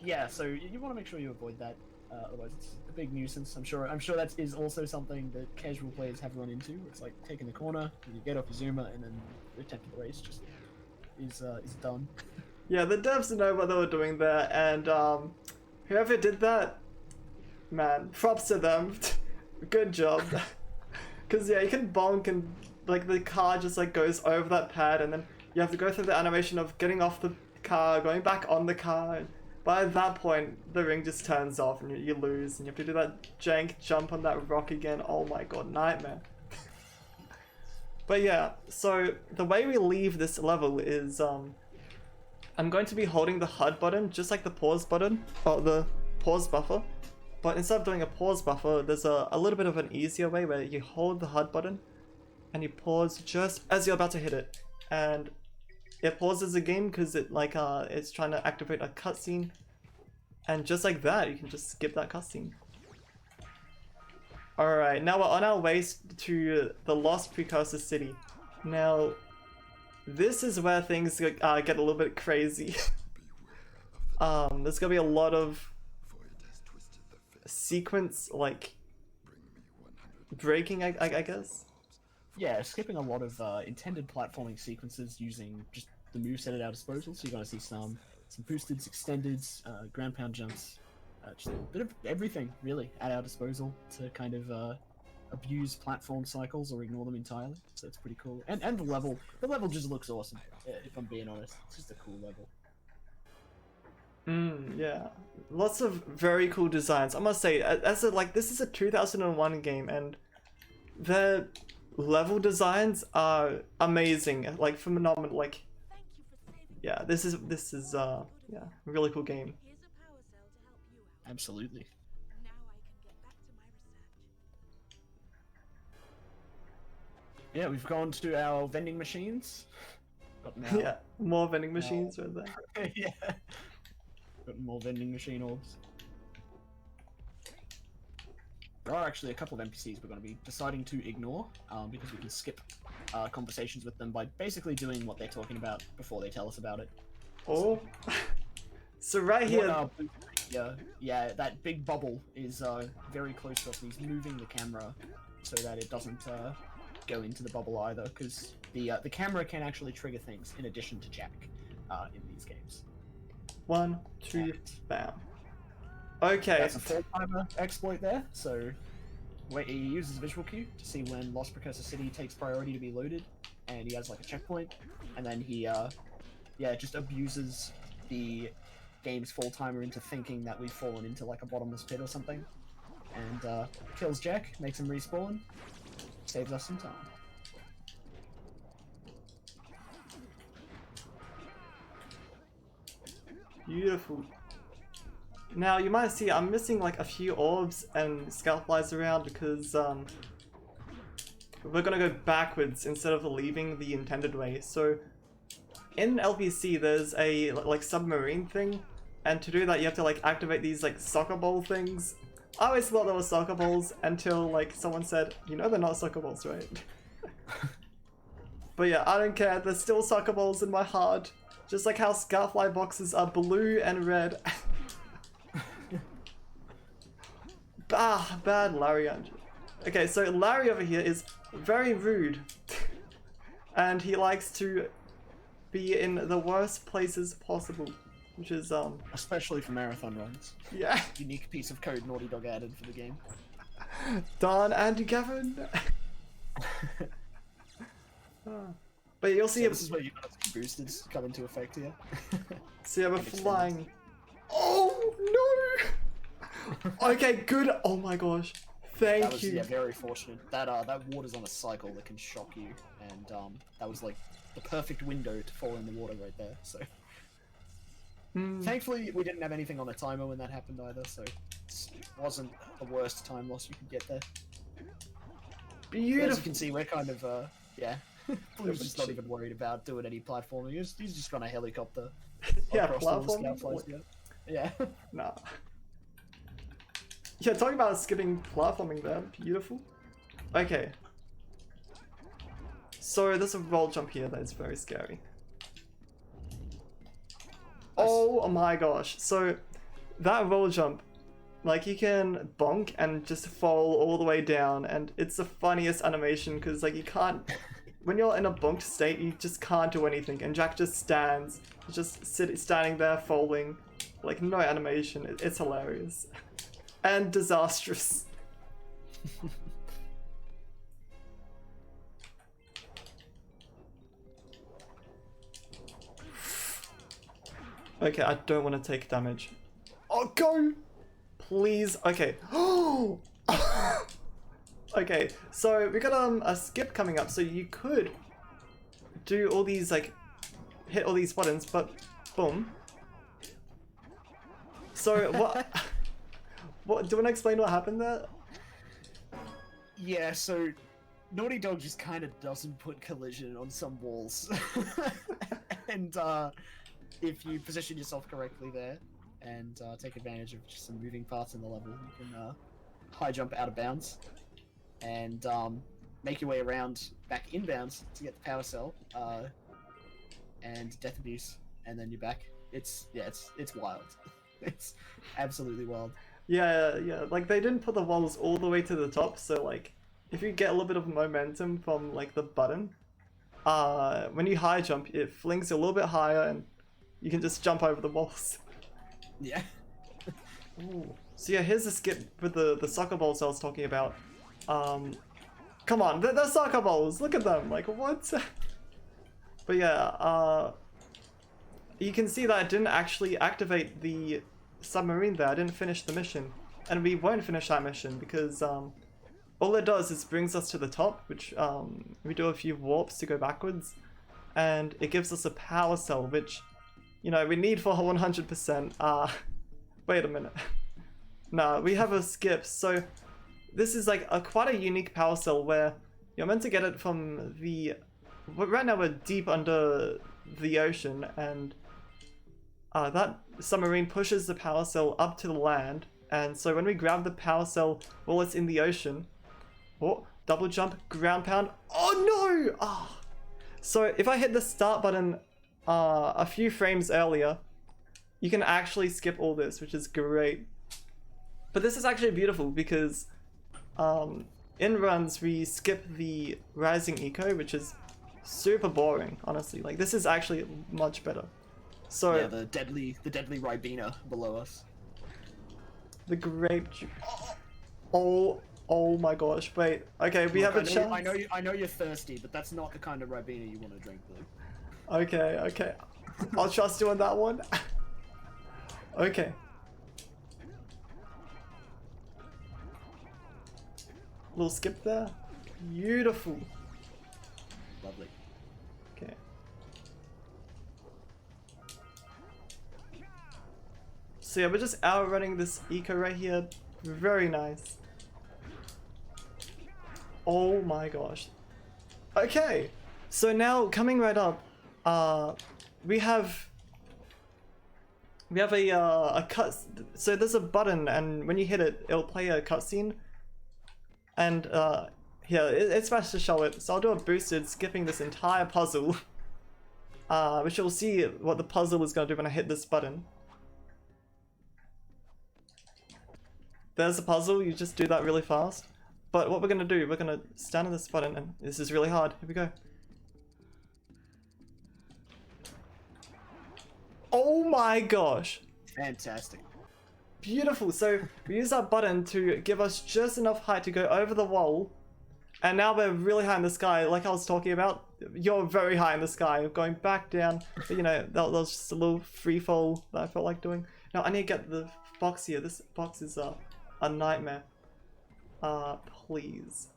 yeah, so you want to make sure you avoid that. Otherwise, it's a big nuisance. I'm sure that is also something that casual players have run into. Where it's like taking the corner, and you get off your zoomer, and then the attempt at the race just is done. Yeah, the devs know what they were doing there, and whoever did that, man, props to them. Good job. Because yeah, you can bonk and like the car just like goes over that pad, and then you have to go through the animation of getting off the car, going back on the car, and by that point the ring just turns off and you lose, and you have to do that jank jump on that rock again. Oh my god, nightmare. But yeah, so the way we leave this level is I'm going to be holding the HUD button just like the pause button, or the pause buffer. But instead of doing a pause buffer, there's a little bit of an easier way where you hold the HUD button and you pause just as you're about to hit it. And it pauses the game because it like it's trying to activate a cutscene. And just like that, you can just skip that cutscene. Alright, now we're on our way to the Lost Precursor City. Now, this is where things get a little bit crazy. There's gonna be a lot of sequence, like, breaking, I guess? Yeah, skipping a lot of intended platforming sequences using just the moveset at our disposal. So you're going to see some boosteds, extendeds, ground pound jumps, just a bit of everything really at our disposal to kind of abuse platform cycles or ignore them entirely. So it's pretty cool. And the level just looks awesome. If I'm being honest, it's just a cool level. Yeah, lots of very cool designs. I must say, this is a 2001 game, and the level designs are amazing, like phenomenal. Like, yeah, this is yeah, a really cool game. Absolutely. Yeah, we've gone to our vending machines. Yeah, more vending machines right there. Yeah. Got more vending machine orbs. There are actually a couple of NPCs we're going to be deciding to ignore, because we can skip conversations with them by basically doing what they're talking about before they tell us about it. Oh, so right here. Yeah, that big bubble is very close to us. He's moving the camera so that it doesn't go into the bubble either, because the camera can actually trigger things in addition to Jak in these games. 1, 2, bam. Okay. That's a 4-timer exploit there, so he uses visual cue to see when Lost Precursor City takes priority to be loaded, and he has like a checkpoint, and then he just abuses the game's full timer into thinking that we've fallen into like a bottomless pit or something, and kills Jack, makes him respawn, saves us some time. Beautiful. Now you might see I'm missing like a few orbs and scout flies around because we're gonna go backwards instead of leaving the intended way. So in LPC there's a like submarine thing, and to do that you have to like activate these like soccer ball things. I always thought they were soccer balls until like someone said, you know they're not soccer balls, right? But yeah, I don't care, there's still soccer balls in my heart. Just like how scoutfly boxes are blue and red. Bad Larry Andrew. Okay, so Larry over here is very rude. And he likes to be in the worst places possible. Which is, especially for marathon runs. yeah. Unique piece of code Naughty Dog added for the game. Darn Andy Gavin. But you'll see So this is where your boosters come into effect here. See, we're flying. Oh no! Okay, good. Oh my gosh, thank you. Yeah, very fortunate. That water's on a cycle that can shock you, and that was like the perfect window to fall in the water right there. So thankfully we didn't have anything on a timer when that happened either, so it wasn't the worst time loss you could get there. Beautiful. As you can see, we're kind of yeah. Blue's just not even worried about doing any platforming. He's just gonna helicopter. Yeah, across the platforming. scout flies, yeah. Nah. Yeah, talking about skipping platforming there. Beautiful. Okay. So there's a roll jump here that is very scary. Oh my gosh. So that roll jump, like you can bonk and just fall all the way down, and it's the funniest animation because like you can't, when you're in a bonked state you just can't do anything, and Jack just stands, standing there folding, like no animation. It's hilarious. And disastrous. Okay, I don't want to take damage. Oh, go! Please. Okay. Oh! Okay, so we got a skip coming up, so you could do all these, like, hit all these buttons, but boom. So, what... What, do you want to explain what happened there? Yeah, so Naughty Dog just kind of doesn't put collision on some walls. And if you position yourself correctly there and take advantage of just some moving parts in the level, you can high jump out of bounds and make your way around back inbounds to get the power cell and death abuse, and then you're back. It's wild. It's absolutely wild. Yeah, like they didn't put the walls all the way to the top, so like if you get a little bit of momentum from like the button, when you high jump it flings a little bit higher and you can just jump over the walls. Yeah. Ooh. So yeah, here's a skip with the soccer balls I was talking about. Come on, they're soccer balls, look at them, like what? But yeah, you can see that I didn't actually activate the submarine there. I didn't finish the mission, and we won't finish that mission because all it does is brings us to the top, which we do a few warps to go backwards, and it gives us a power cell, which you know we need for 100%. Wait a minute. No, we have a skip, so this is like quite a unique power cell where you're meant to get it from the... Right now we're deep under the ocean, and that submarine pushes the power cell up to the land, and so when we grab the power cell while it's in the ocean, oh, double jump, ground pound, oh no! Ah. So if I hit the start button a few frames earlier, you can actually skip all this, which is great. But this is actually beautiful because in runs we skip the rising eco, which is super boring, honestly. Like this is actually much better. So yeah, the deadly Ribena below us. The grape juice. Oh Oh my gosh, wait. Okay, we have a chance. I know you're thirsty, but that's not the kind of Ribena you want to drink, Blue. Okay, okay. I'll trust you on that one. Okay. Little skip there. Beautiful. Lovely. Okay. So yeah, we're just outrunning this eco right here. Very nice. Oh my gosh. Okay. So now coming right up, we have a cut. So there's a button, and when you hit it, it'll play a cutscene. And yeah, it's best to show it. So I'll do a boosted, skipping this entire puzzle, which you'll see what the puzzle is gonna do when I hit this button. There's the puzzle. You just do that really fast. But what we're gonna do, we're gonna stand on this button, and this is really hard. Here we go. Oh my gosh. Fantastic. Beautiful. So we use that button to give us just enough height to go over the wall. And now we're really high in the sky, like I was talking about. You're very high in the sky, going back down. But you know, that was just a little free fall that I felt like doing. Now I need to get the box here. This box is a nightmare. Please.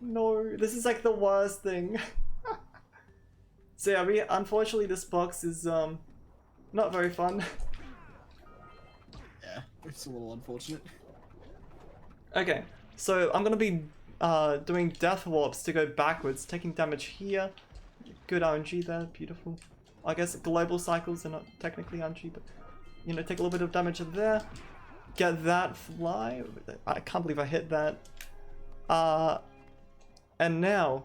No, this is like the worst thing. So yeah, unfortunately this box is not very fun. Yeah, it's a little unfortunate. Okay, so I'm gonna be doing death warps to go backwards, taking damage here. Good RNG there, beautiful. I guess global cycles are not technically RNG, but you know, take a little bit of damage there. Get that fly. I can't believe I hit that. And now.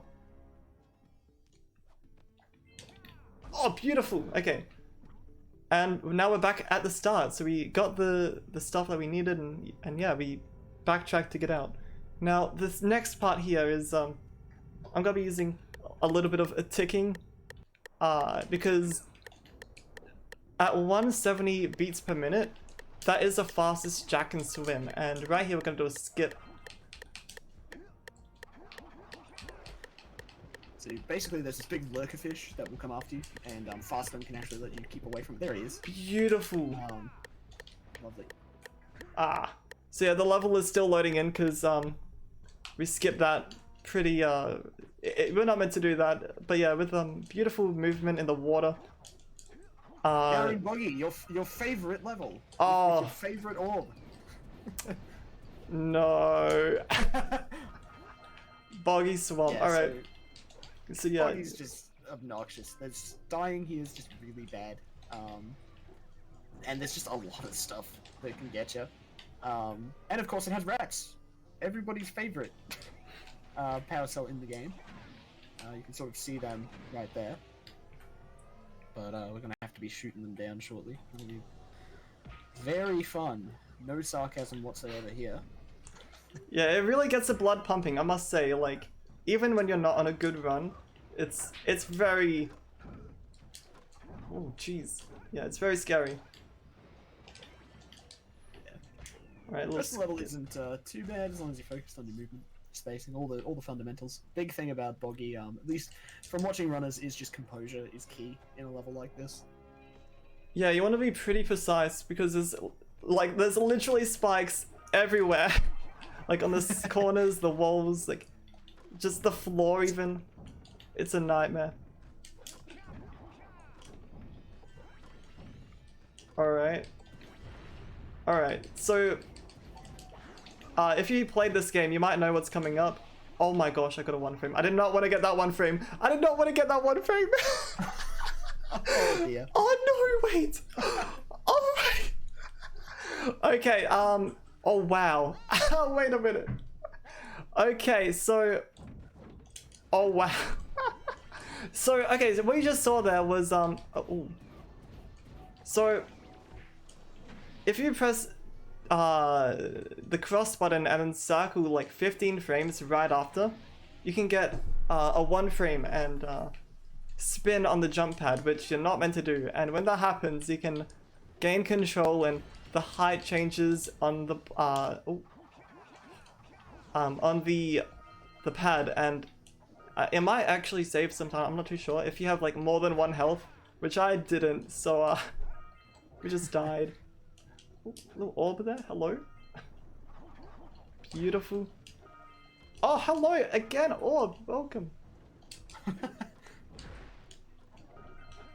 Oh, beautiful. Okay. And now we're back at the start. So we got the stuff that we needed, and yeah, we backtracked to get out. Now this next part here is I'm gonna be using a little bit of a ticking, because at 170 beats per minute, that is the fastest Jak can swim. And right here we're gonna do a skip. So basically there's this big lurker fish that will come after you, and fast swim can actually let you keep away from it. There he is. Beautiful. Lovely. So yeah, the level is still loading in because we skipped that pretty we're not meant to do that, but yeah, with beautiful movement in the water. Now in Buggy, your favorite level. Oh, your favorite orb. No. Boggy swamp. Yeah, all right. So yeah, Buggy's just obnoxious. There's dying here is just really bad. And there's just a lot of stuff that can get you. And of course it has rats. Everybody's favorite power cell in the game. You can sort of see them right there. But we're gonna have to be shooting them down shortly. It'll be very fun. No sarcasm whatsoever here. Yeah, it really gets the blood pumping, I must say. Like, even when you're not on a good run, it's very... Oh, jeez. Yeah, it's very scary. Yeah. Alright, The rest of let's... the level isn't too bad as long as you're focused on your movement, spacing, all the fundamentals. Big thing about Boggy, at least from watching runners, is just composure is key in a level like this. Yeah, you want to be pretty precise because there's literally spikes everywhere. Like on the corners, the walls, like just the floor even. It's a nightmare. Alright. Alright, so if you played this game, you might know what's coming up. Oh my gosh, I got a 1 frame. I did not want to get that 1 frame. I did not want to get that 1 frame. Oh dear. Oh no, wait. Alright. Okay, oh wow. Wait a minute. Okay, so... Oh wow. So, okay, so what you just saw there was, So, if you press the cross button and then circle like 15 frames right after, you can get a 1 frame and spin on the jump pad, which you're not meant to do. And when that happens, you can gain control and the height changes on the on the pad, and it might actually save some time. I'm not too sure if you have like more than 1 health, which I didn't. So we just died. Ooh, little orb there. Hello. Beautiful. Oh, hello again, orb. Welcome.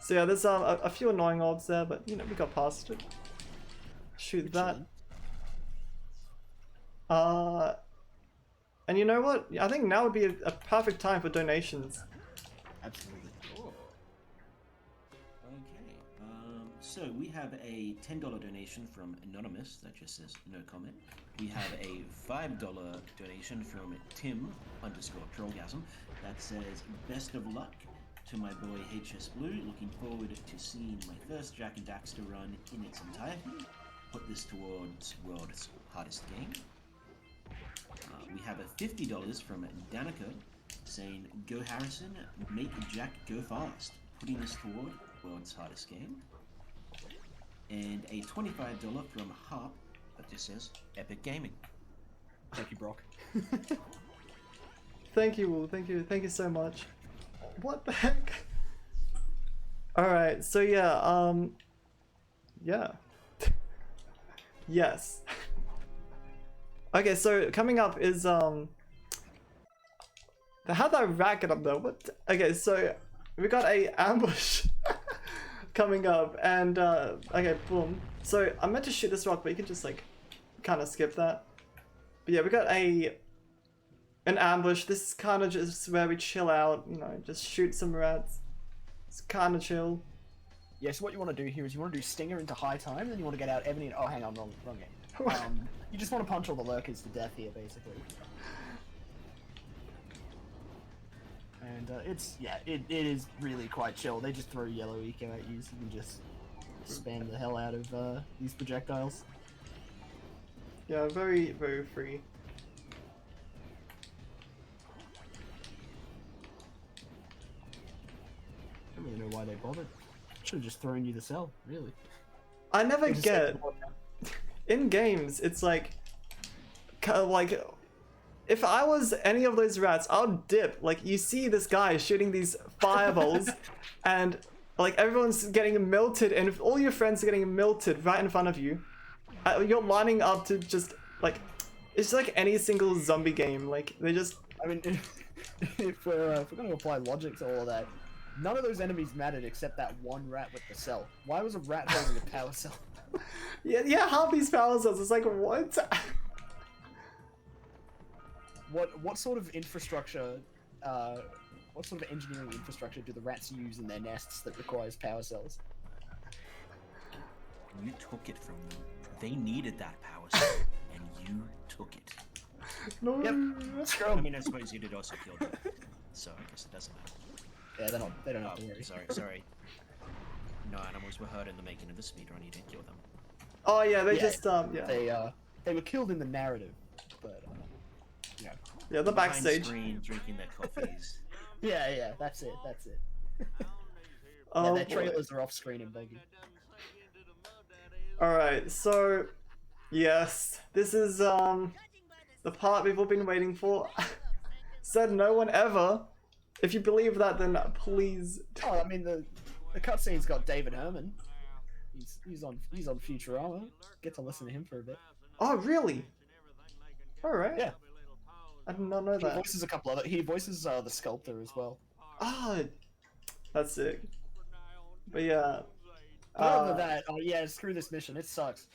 So yeah, there's a few annoying orbs there, but you know, we got past it. Shoot that. And you know what? I think now would be a perfect time for donations. Absolutely. Cool. Okay. So we have a $10 donation from Anonymous that just says no comment. We have a $5 donation from Tim_Trollgasm that says best of luck to my boy hsblue. Looking forward to seeing my first Jak and Daxter run in its entirety. Put this towards world's hardest game. We have a $50 from Danica saying go Harrison, make Jak go fast. Putting this toward world's hardest game. And a $25 from Harp that just says epic gaming. Thank you, Brock. Thank you, Will. Thank you so much. What the heck? Alright, so yeah, yeah. Yes. Okay, so coming up is, how'd that rat get up there? What? Okay, so we got a ambush coming up, and, okay, boom. So I meant to shoot this rock, but you can just, like, kind of skip that. But yeah, we got an ambush. This is kind of just where we chill out, you know, just shoot some rats. It's kind of chill. Yeah, so what you want to do here is you want to do Stinger into high time, then you want to get out Ebony and... Oh, hang on, wrong game. You just want to punch all the lurkers to death here, basically. And it is really quite chill. They just throw yellow eco at you, so you can just spam the hell out of these projectiles. Yeah, very, very free. I don't really know why they bothered. Should have just thrown you the cell, really. I never get... In games, it's like... If I was any of those rats, I'll dip. Like, you see this guy shooting these fireballs, and, like, everyone's getting melted, and if all your friends are getting melted right in front of you, you're lining up to just, like... It's like any single zombie game. Like, they just... I mean, if we're going to apply logic to all of that, none of those enemies mattered except that one rat with the cell. Why was a rat holding a power cell? Yeah, half these power cells, it's like, what? What sort of infrastructure, what sort of engineering infrastructure do the rats use in their nests that requires power cells? You took it from them. They needed that power cell, and you took it. No. Yep. I mean, I suppose you did also kill them, so I guess it doesn't matter. Yeah, they don't have to worry. Sorry. No animals were hurt in the making of the speedrun. You didn't kill them. Oh yeah, they just yeah. They were killed in the narrative, but yeah. Yeah, the Behind backstage. screen, drinking their coffees. Yeah, that's it. Oh, yeah, their boy. trailers are off screen and buggy. Alright, so yes, this is the part we've all been waiting for. Said no one ever. If you believe that, then please. Oh, I mean the cutscene's got David Herman. He's on Futurama. Get to listen to him for a bit. Oh really? Alright. Yeah. I did not know He that. voices a couple other. He voices the sculptor as well. Ah, that's sick. But yeah. Other than that, oh yeah, screw this mission. It sucks.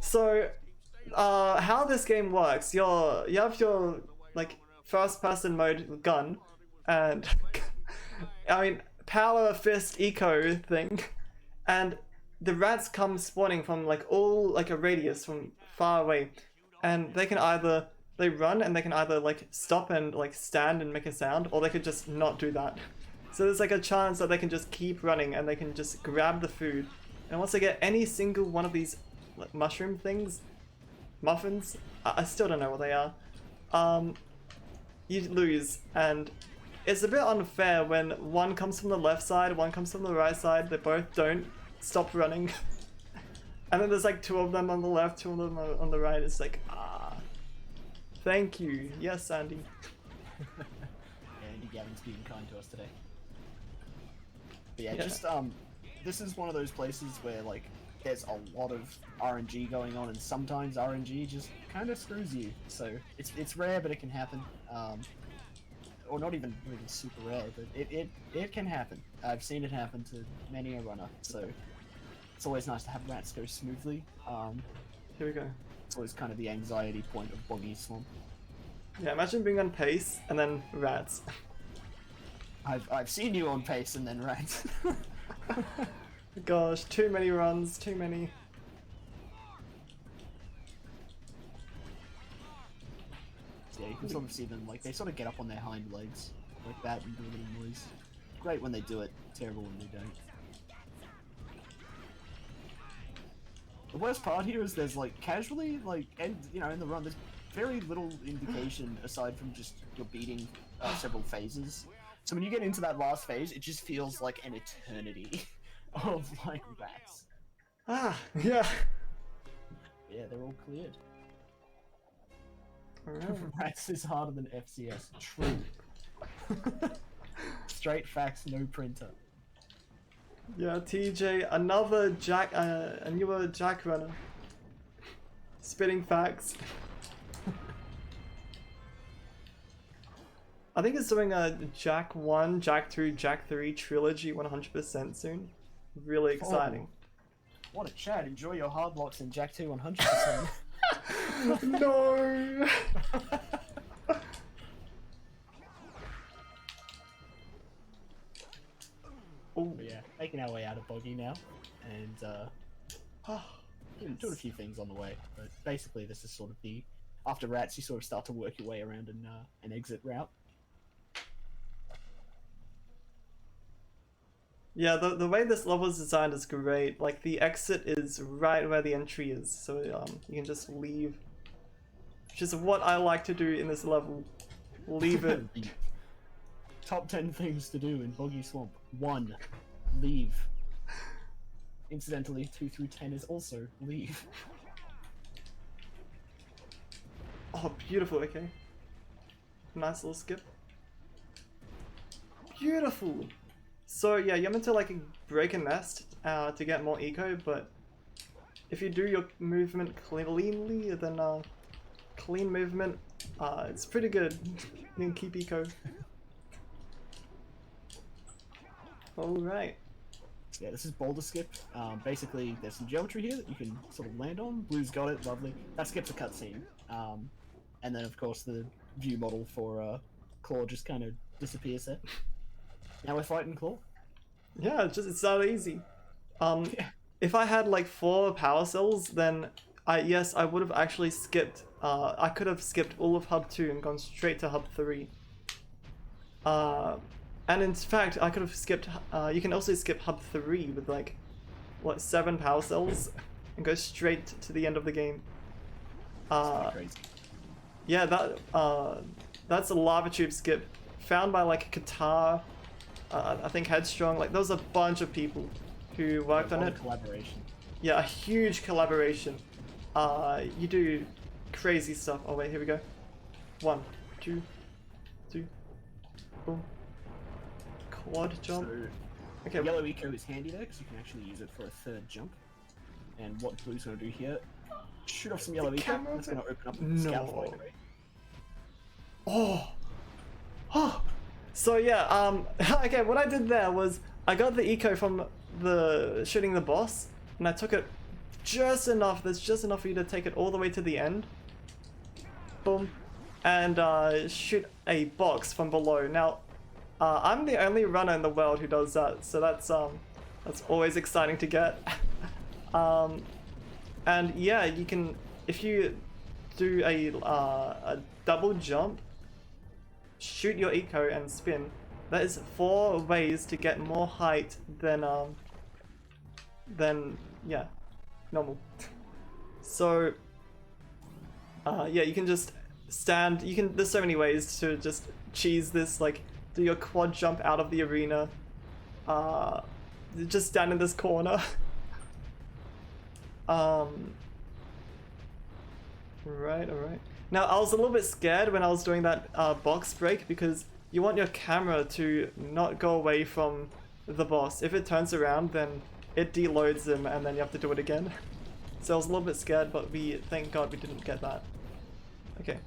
So, how this game works? You have your like first-person mode gun, and I mean power fist eco thing, and the rats come spawning from like all like a radius from far away, and they run and they can either like stop and like stand and make a sound, or they could just not do that. So there's like a chance that they can just keep running and they can just grab the food, and once they get any single one of these like, mushroom things, muffins, I still don't know what they are, you lose. And it's a bit unfair when one comes from the left side, one comes from the right side, they both don't stop running. And then there's like two of them on the left, two of them on the right. It's like, Thank you. Yes, Andy. Andy Gavin's being kind to us today. But yeah, Yeah. just this is one of those places where like there's a lot of RNG going on, and sometimes RNG just kind of screws you. So it's rare, but it can happen. Or not even really super rare, but it can happen. I've seen it happen to many a runner. So it's always nice to have rats go smoothly. Here we go. It's always kind of the anxiety point of Boggy Swamp. Yeah, imagine being on pace and then rats. I've seen you on pace and then rats. Gosh, too many runs, too many. So yeah, you can sort of see them, like, they sort of get up on their hind legs, like that, and do a little noise. Great when they do it, terrible when they don't. The worst part here is there's, like, casually, like, and, you know, in the run, there's very little indication aside from just you're beating several phases. So when you get into that last phase, it just feels like an eternity of, like, rats. Ah, yeah. Yeah, they're all cleared. Alright. Rats is harder than FCS. True. Straight facts, no printer. Yeah, TJ, another Jack, a newer Jack runner. Spitting facts. I think it's doing a Jack 1, Jack 2, Jack 3 trilogy 100% soon. Really exciting. Oh, what a chat. Enjoy your hard blocks in Jack 2 100%. No! Oh But yeah, making our way out of Boggy now, and doing a few things on the way. But basically, this is sort of the after rats, you sort of start to work your way around an exit route. Yeah, the way this level is designed is great. Like, the exit is right where the entry is, so you can just leave. Which is what I like to do in this level. Leave it. Top 10 things to do in Boggy Swamp. 1. Leave. Incidentally, 2 through 10 is also leave. Oh, beautiful, okay. Nice little skip. Beautiful! So yeah, you're meant to like break a nest to get more eco, but if you do your movement cleanly, then clean movement, it's pretty good. You can keep eco. Alright. Yeah, this is boulder skip. Basically, there's some geometry here that you can sort of land on. Blue's got it, lovely. That skips a cutscene. And then, of course, the view model for Claw just kind of disappears there. Now we're fighting Claw. Yeah, it's that easy. Yeah. If I had like 4 power cells, then I would have actually skipped. I could have skipped all of Hub 2 and gone straight to Hub 3. And in fact, I could have skipped. You can also skip Hub 3 with like, what, 7 power cells, and go straight to the end of the game. That's crazy. Yeah, that's a lava tube skip found by like Qatar. I think Headstrong. Like, there was a bunch of people who worked on it. Collaboration. Yeah, a huge collaboration. You do crazy stuff. Oh wait, here we go. 1, 2, 3, boom. Quad jump. So, Okay. yellow eco is handy there because you can actually use it for a 3rd jump. And what Blue's going to do here, shoot off some yellow eco. camera That's going to open up the No. scout flight array. Oh. Oh. So yeah, okay, what I did there was I got the eco from the shooting the boss, and I took it just enough. There's just enough for you to take it all the way to the end. Boom, and shoot a box from below. Now, I'm the only runner in the world who does that, so that's always exciting to get. And yeah, you can, if you do a double jump, shoot your eco and spin. That is 4 ways to get more height than yeah, normal. So yeah, you can just stand. There's so many ways to just cheese this. Like, do your quad jump out of the arena. Just stand in this corner. Right, alright. Now, I was a little bit scared when I was doing that box break because you want your camera to not go away from the boss. If it turns around, then it deloads him and then you have to do it again. So I was a little bit scared, but thank God we didn't get that. Okay.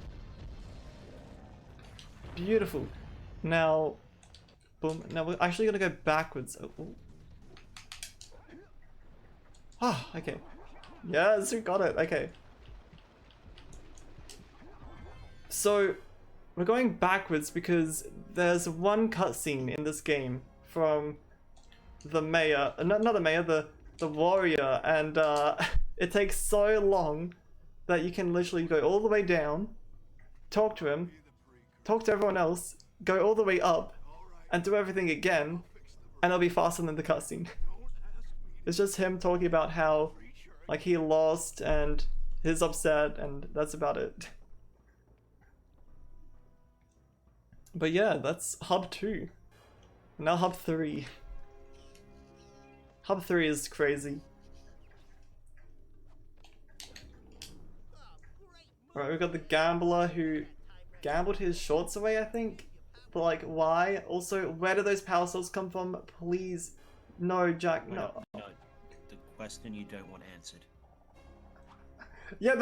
Beautiful. Now, boom. Now we're actually gonna go backwards. Oh. Ah, okay. Yes, we got it. Okay. So, we're going backwards because there's one cutscene in this game from the mayor, not the mayor, the warrior, and it takes so long that you can literally go all the way down, talk to him, talk to everyone else, go all the way up, and do everything again, and it'll be faster than the cutscene. It's just him talking about how, like, he lost and he's upset, and that's about it. But yeah, that's Hub 2. Now Hub 3. Hub 3 is crazy. Alright, we've got the gambler who gambled his shorts away, I think. But like, why? Also, where do those power cells come from? Please. No, Jack, no. No, the question you don't want answered. Yeah,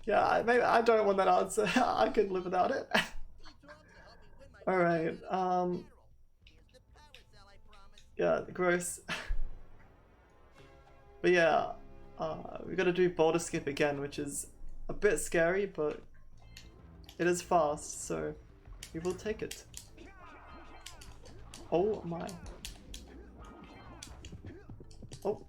yeah, maybe I don't want that answer. I could live without it. Alright, yeah, gross. But yeah, we gotta do boulder skip again, which is a bit scary, but it is fast, so we will take it. Oh my. Oh.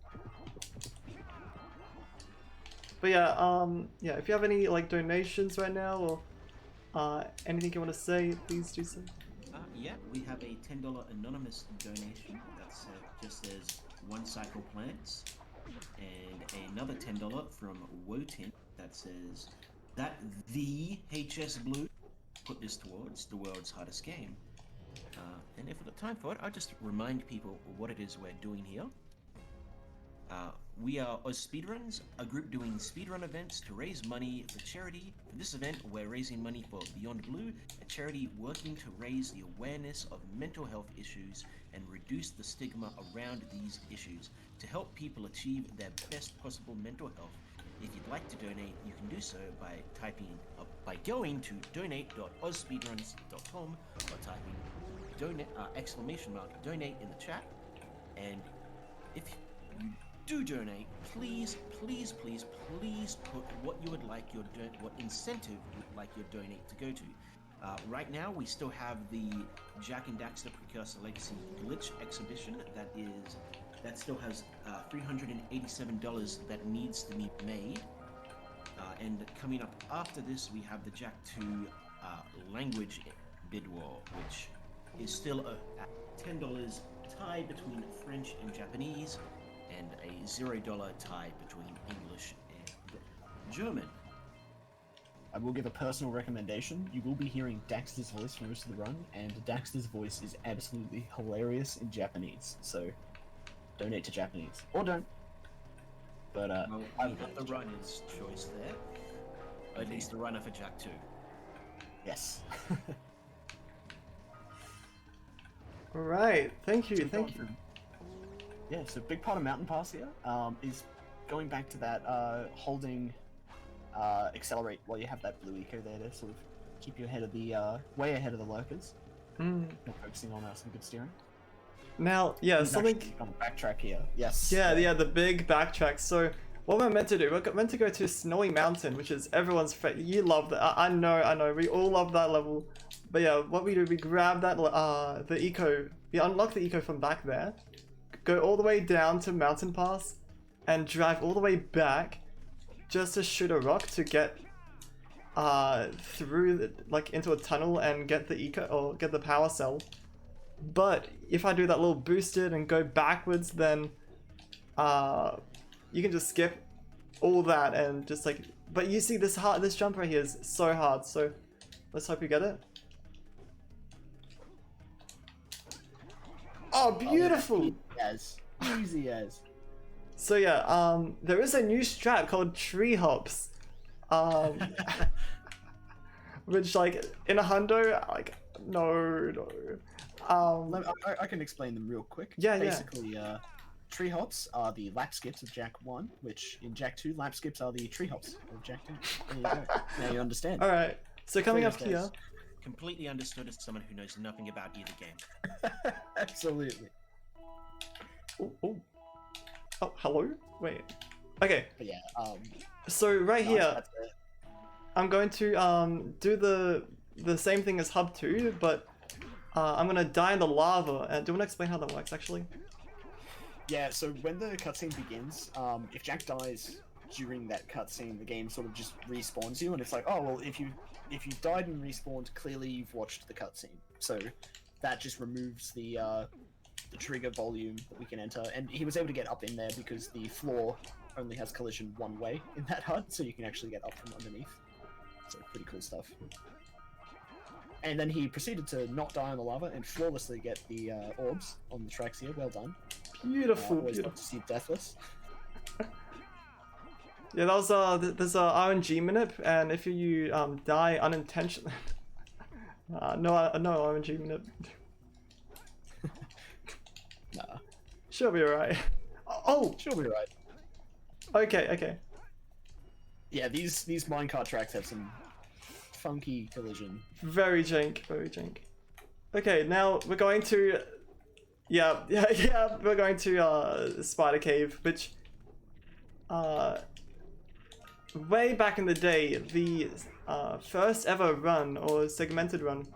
But yeah, yeah, if you have any like donations right now or anything you want to say, please do so. Yeah, we have a $10 anonymous donation that just says one cycle plants, and another $10 from Wotin that says that the hsblue put this towards the world's hardest game. And if we've got time for it, I'll just remind people what it is we're doing here. We are Oz Speedruns, a group doing speedrun events to raise money for charity. For this event, we're raising money for Beyond Blue, a charity working to raise the awareness of mental health issues and reduce the stigma around these issues to help people achieve their best possible mental health. If you'd like to donate, you can do so by going to donate.ozspeedruns.com or typing donate in the chat. And if you do donate, please put what you would like what incentive you would like your donate to go to. Right now, we still have the Jak and Daxter Precursor Legacy glitch exhibition that still has $387 that needs to be made. And coming up after this, we have the Jak 2 language bid war, which is still a $10 tie between French and Japanese, and a $0 tie between English and German. I will give a personal recommendation. You will be hearing Daxter's voice for most of the run, and Daxter's voice is absolutely hilarious in Japanese, so donate to Japanese. Or don't. But, well, we have the runner's choice there. Or at least the runner for Jak 2. Yes. Alright, thank you. Yeah, so a big part of Mountain Pass here is going back to that holding accelerate while you have that blue eco there to sort of keep you ahead of the way ahead of the lurkers. And focusing on some good steering. Now, yeah, something on the backtrack here. Yes. Yeah, the big backtrack. So what we're meant to do, we're meant to go to Snowy Mountain, which is everyone's favorite. You love that. I know. We all love that level. But yeah, what we do, we grab that the eco. We unlock the eco from back there. Go all the way down to Mountain Pass and drive all the way back just to shoot a rock to get through into a tunnel and get the eco or get the power cell. But if I do that little boosted and go backwards, then you can just skip all that and just but you see this jump right here is so hard, so let's hope you get it. Oh, beautiful! Easy as. So yeah, there is a new strat called tree hops. Which like in a hundo, like no. I can explain them real quick. Yeah, Basically, tree hops are the lap skips of Jak 1, which in Jak 2, lap skips are the tree hops of Jak 2. There you go. Now you understand. All right. So coming up Clear as here. Completely understood as someone who knows nothing about either game. Absolutely. Oh, hello. Wait. Okay. But yeah. So right nice, here, that's it. I'm going to do the same thing as Hub 2, but I'm gonna die in the lava. And do you want to explain how that works, actually? Yeah. So when the cutscene begins, if Jak dies during that cutscene, the game sort of just respawns you, and it's like, oh well, if you died and respawned, clearly you've watched the cutscene. So that just removes the trigger volume that we can enter. And he was able to get up in there because the floor only has collision one way in that HUD, so you can actually get up from underneath. So pretty cool stuff. And then he proceeded to not die on the lava and flawlessly get the orbs on the tracks here. Well done. Beautiful, Always beautiful. love to see deathless. Yeah, that was there's a RNG minute, and if you die unintentionally, no RNG minute. Nah. She'll be alright. Oh, She'll be right. okay. Yeah, these minecart tracks have some funky collision. Very jank, very jank. Okay, now we're going to, yeah, we're going to Spider Cave, which, way back in the day, the first ever run, or segmented run,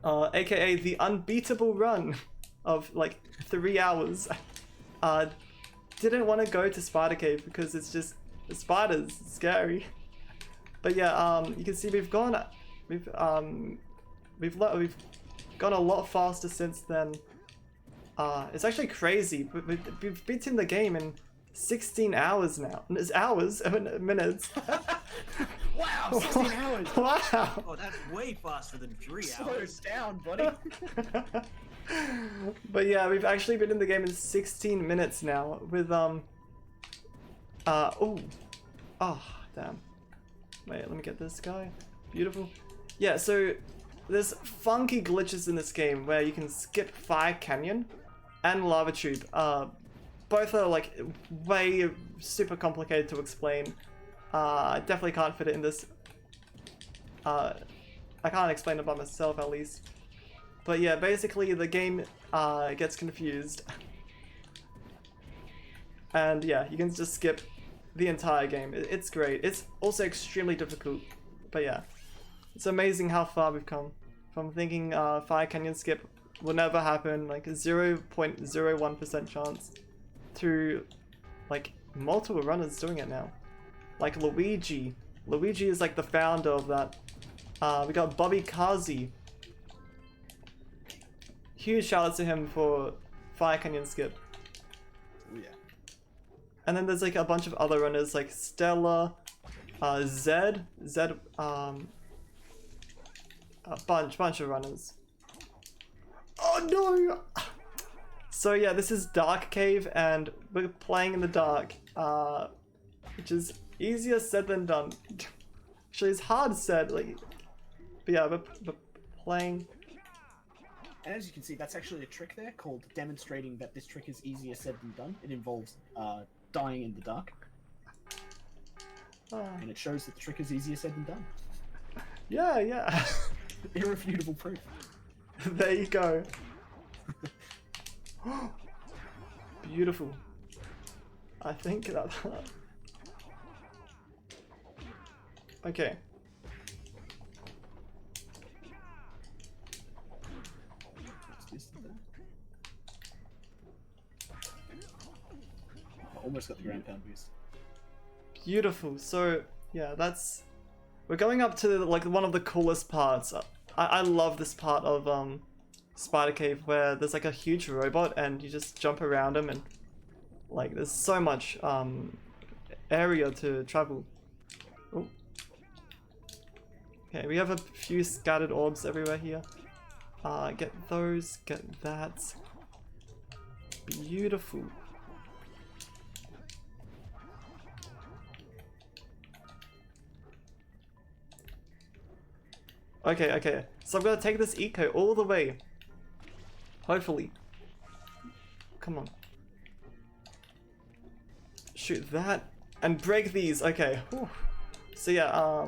aka the unbeatable run of like 3 hours, didn't want to go to Spider Cave because it's just the spiders, it's scary. But yeah, you can see we've gone a lot faster since then. It's actually crazy. We've beaten the game in 16 hours now. It's hours, minutes. Wow, 16 hours! Wow. Oh, that's way faster than 3 Slow hours. down, buddy. But yeah, we've actually been in the game in 16 minutes now with oh damn. Wait, let me get this guy. Beautiful. Yeah, so there's funky glitches in this game where you can skip Fire Canyon and Lava Tube. Both are like way super complicated to explain. I definitely can't fit it in this. I can't explain it by myself at least. But yeah, basically the game gets confused. And yeah, you can just skip the entire game. It's great. It's also extremely difficult. But yeah, it's amazing how far we've come. From thinking Fire Canyon skip will never happen, like a 0.01% chance, to like multiple runners doing it now. Like Luigi. Luigi is like the founder of that. We got Bobby Kazi. Huge shout out to him for Fire Canyon skip. Yeah. And then there's like a bunch of other runners like Stella, Zed, a bunch of runners. Oh no! So yeah, this is Dark Cave and we're playing in the dark, which is easier said than done. Actually, it's hard said, like, but yeah, we're playing. And as you can see, that's actually a trick there called demonstrating that this trick is easier said than done. It involves dying in the dark. And it shows that the trick is easier said than done. Yeah. Irrefutable proof. There you go. Beautiful. I think that. Okay. Almost got the ground pound boost. Beautiful. So yeah, we're going up to like one of the coolest parts. I love this part of Spider Cave where there's like a huge robot and you just jump around him and like there's so much area to travel. Oh. Okay, we have a few scattered orbs everywhere here. Get those, get that. Beautiful. Okay, okay. So I'm gonna take this eco all the way. Hopefully. Come on. Shoot that and break these. Okay. Whew. So yeah,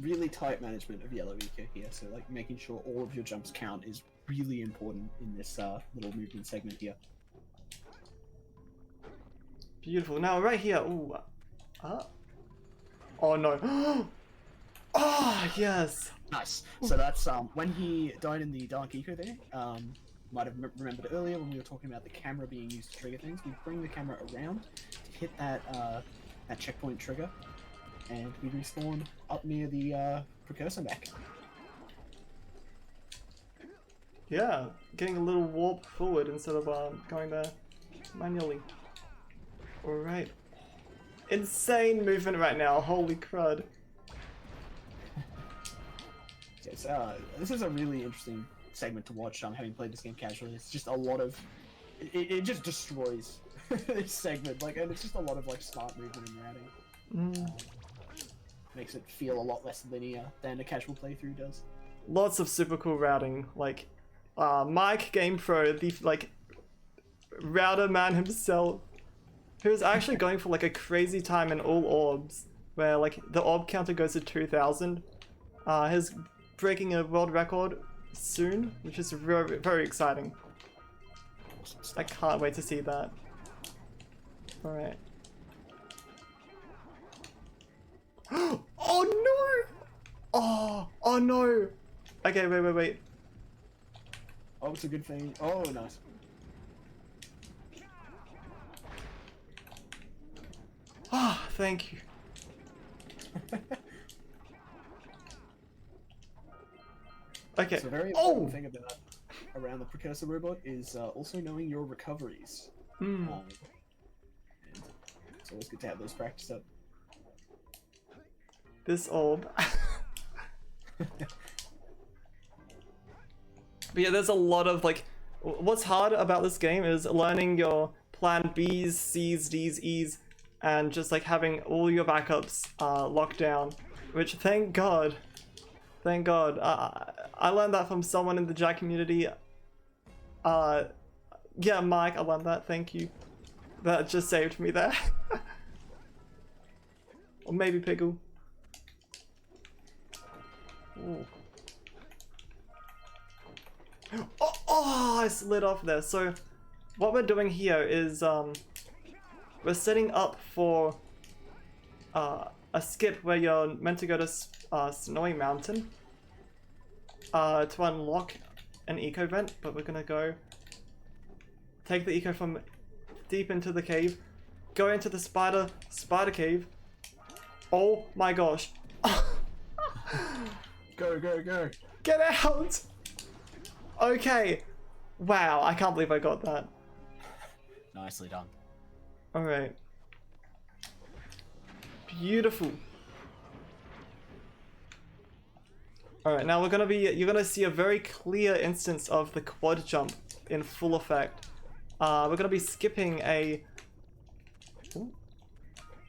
Really tight management of yellow eco here, so like making sure all of your jumps count is really important in this little movement segment here. beautiful. Now right here. Ooh. Oh no. Oh yes. Nice. So that's when he died in the dark eco there. Might have remembered earlier when we were talking about the camera being used to trigger things. We bring the camera around to hit that that checkpoint trigger, and we respawn up near the precursor mech. Yeah, getting a little warp forward instead of going there manually. Alright. Insane movement right now, holy crud. Yes, this is a really interesting segment to watch. Having played this game casually, it's just a lot of it just destroys this segment. Like, and it's just a lot of like smart movement and routing. Makes it feel a lot less linear than a casual playthrough does. Lots of super cool routing, like Mike Game Pro, the like router man himself, who's actually going for like a crazy time in all orbs, where like the orb counter goes to 2,000. He's breaking a world record soon, which is very, very exciting. I can't wait to see that. Alright. Oh no! Oh no! Okay, wait. Oh, it's a good thing. Oh, nice. Ah, thank you. Okay. So a very important thing about around the precursor robot is also knowing your recoveries. And it's always good to have those practiced up. This orb. But yeah, there's a lot of like, what's hard about this game is learning your plan B's, C's, D's, E's, and just like having all your backups locked down, which thank God. I learned that from someone in the Jak community. Yeah, Mike, I learned that, thank you. That just saved me there. Or maybe Pickle. Ooh. Oh, I slid off there. So what we're doing here is we're setting up for a skip where you're meant to go to Snowy Mountain to unlock an eco vent, but we're gonna go take the eco from deep into the cave, go into the spider cave. Oh my gosh. Go. Get out! Okay. Wow, I can't believe I got that. Nicely done. Alright. Beautiful. Alright, now you're gonna see a very clear instance of the quad jump in full effect. We're gonna be skipping a... Ooh.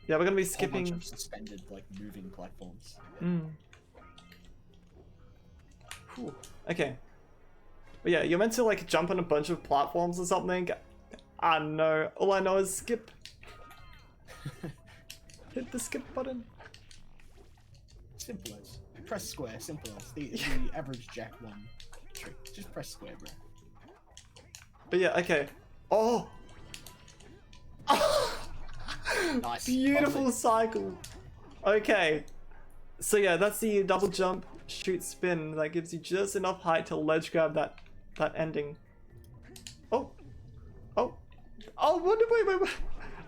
Yeah, we're gonna be skipping... A whole bunch of suspended, like, moving platforms. Whew. Okay. But yeah, you're meant to like jump on a bunch of platforms or something. I don't know. All I know is skip. Hit the skip button. Simple as. Press square, simple as. The average Jak 1 trick. Just press square, bro. But yeah, okay. Oh! Nice. Beautiful cycle. Okay. So yeah, that's the double jump, shoot, spin. That gives you just enough height to ledge grab that ending. Oh. Wait.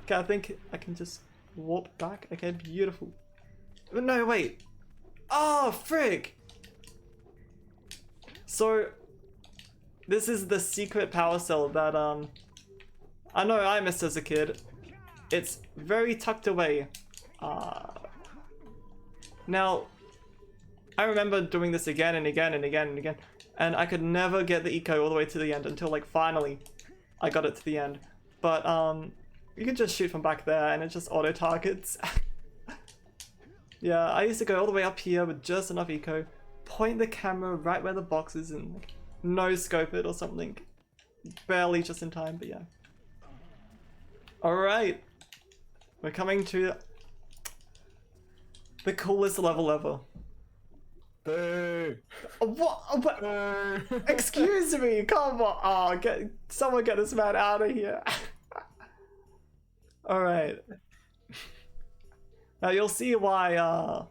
Okay, I think I can just warp back. Okay, beautiful. No, wait. Oh, frick. So, this is the secret power cell that, I know I missed as a kid. It's very tucked away. Now, I remember doing this again and again, and I could never get the eco all the way to the end until, like, finally I got it to the end. But, you can just shoot from back there and it just auto-targets. Yeah, I used to go all the way up here with just enough eco, point the camera right where the box is and like no scope it or something. Barely just in time, but yeah. Alright. We're coming to the coolest level ever. Boo! What? Boo! Excuse me, come on. Oh, someone get this man out of here. Alright. Now you'll see why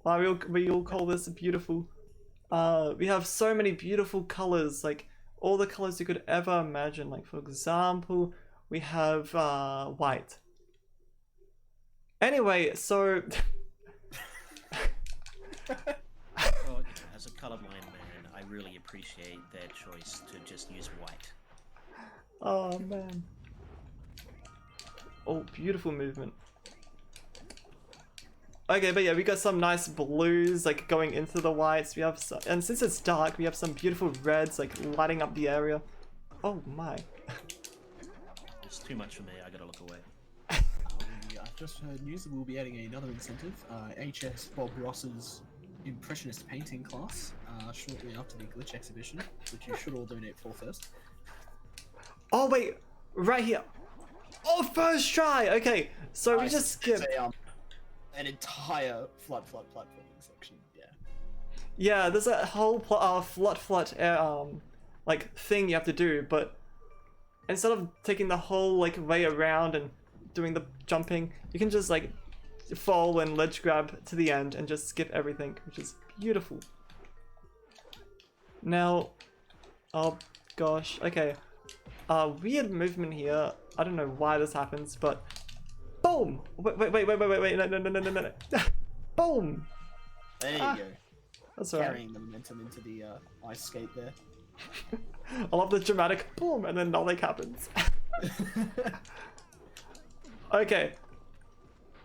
we'll call this beautiful. We have so many beautiful colors, like all the colors you could ever imagine. Like for example, we have white. Anyway, so Well, as a colorblind man, I really appreciate their choice to just use white. oh man. Oh, beautiful movement. Okay, but yeah, we got some nice blues like going into the whites. We have some, and since it's dark, we have some beautiful reds like lighting up the area. Oh my. It's too much for me. I gotta look away. I've just heard news that we'll be adding another incentive. HS Bob Ross's Impressionist painting class shortly after the Glitch exhibition, which you should all donate for first. Oh wait, right here. Oh, first try. Okay, so we just skipped. An entire platforming section. Yeah. Yeah, there's a whole flut like thing you have to do, but instead of taking the whole like way around and doing the jumping, you can just like fall and ledge grab to the end and just skip everything, which is beautiful. Now, oh gosh, okay. Weird movement here. I don't know why this happens, but boom! Wait, no. Boom! There you go. That's alright. Carrying the momentum into the ice skate there. I love the dramatic boom and then nothing happens. Okay.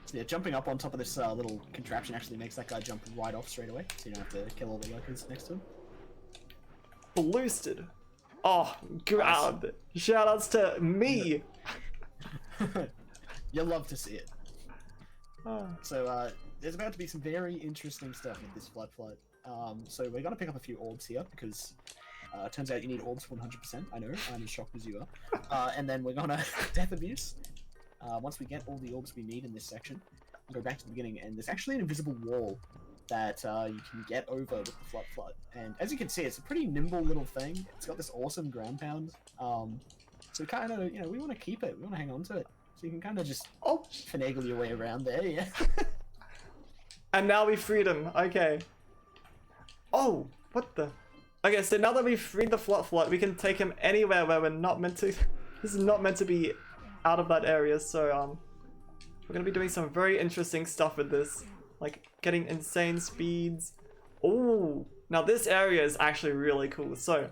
So yeah, jumping up on top of this little contraption actually makes that guy jump right off straight away, so you don't have to kill all the lurkers next to him. Boosted. Oh, ground. Shoutouts to me. You'll love to see it. Oh. So there's about to be some very interesting stuff with this flood. So we're gonna pick up a few orbs here because it turns out you need orbs 100%. I know, I'm as shocked as you are. And then we're gonna death abuse. Once we get all the orbs we need in this section, we'll go back to the beginning, and there's actually an invisible wall that you can get over with the flood. And as you can see, it's a pretty nimble little thing. It's got this awesome ground pound. So kind of, you know, we want to keep it. We want to hang on to it. So you can kind of just finagle your way around there, yeah. And now we freed him. Okay. Oh, what the? Okay, so now that we've freed the flood, we can take him anywhere where we're not meant to. This is not meant to be out of that area, so we're gonna be doing some very interesting stuff with this, like getting insane speeds. Oh, now this area is actually really cool. So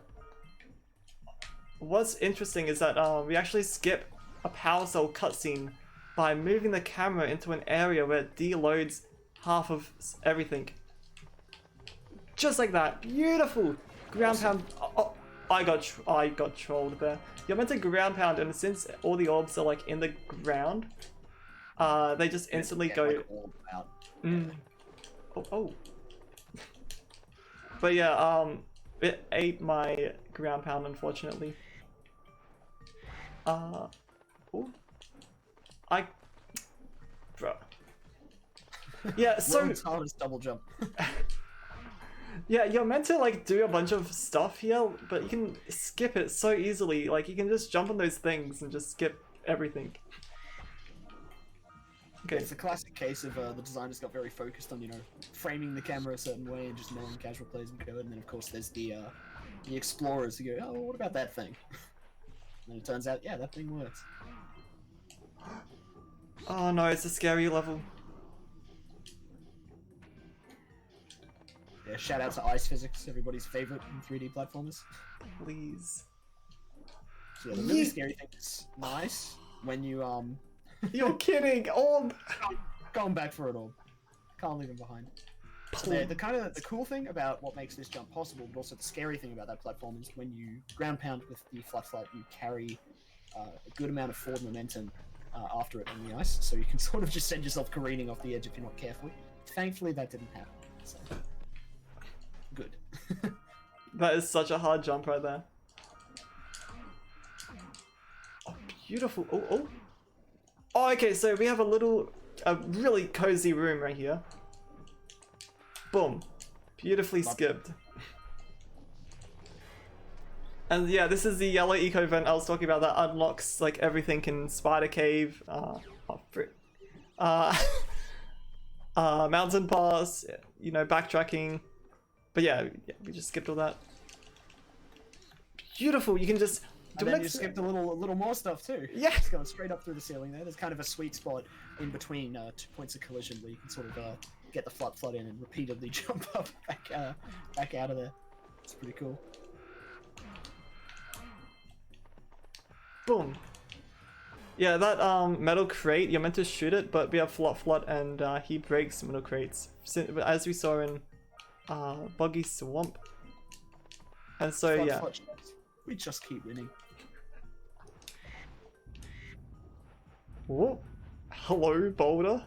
what's interesting is that we actually skip a power cell cutscene by moving the camera into an area where it deloads half of everything. Just like that. Beautiful ground pound. Oh, I got trolled there. You're meant to ground pound, and since all the orbs are like in the ground, they just instantly go. Like, orb out. Oh. But yeah, it ate my ground pound, unfortunately. Oh, bro. Yeah, so World's hardest double jump. yeah, you're meant to like do a bunch of stuff here, but you can skip it so easily. Like you can just jump on those things and just skip everything. Okay. It's a classic case of the designers got very focused on, you know, framing the camera a certain way and just knowing casual players would go. And then of course there's the explorers who go, oh, what about that thing? And it turns out, yeah, that thing works. Oh no, it's a scary level. Yeah, shout out to Ice Physics, everybody's favorite in 3D platformers. Please. So yeah, the really scary thing is nice when you You're kidding! Orb! Going back for it all. Can't leave him behind. So the cool thing about what makes this jump possible, but also the scary thing about that platform is when you ground pound with the flat, you carry a good amount of forward momentum after it on the ice, so you can sort of just send yourself careening off the edge if you're not careful. Thankfully, that didn't happen. So. good. That is such a hard jump right there. Oh, beautiful. Oh, oh. Oh, okay, so we have a really cozy room right here. Boom. Beautifully skipped. And yeah, this is the yellow eco vent I was talking about that unlocks like everything in Spider Cave. Oh, frick. Mountain Pass, you know, backtracking. But yeah, we just skipped all that. Beautiful, you can just... And then you skipped a little more stuff too. Yeah. It's going straight up through the ceiling there. There's kind of a sweet spot in between 2 points of collision where you can sort of get the flood in and repeatedly jump up back out of there. It's pretty cool. Boom. Yeah, that metal crate, you're meant to shoot it, but we have Flot and he breaks metal crates, as we saw in Boggy Swamp. And so, yeah. We just keep winning. Whoa. Hello, boulder.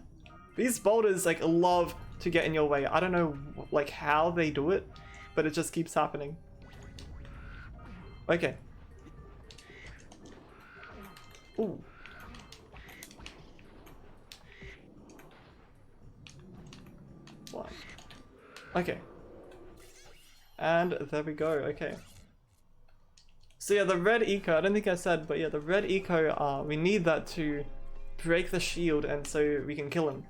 These boulders, like, love to get in your way. I don't know, like, how they do it, but it just keeps happening. Okay. Ooh. One. Okay. And there we go, okay. So yeah, the red eco, I don't think I said, but yeah, the red eco, we need that to break the shield and so we can kill him.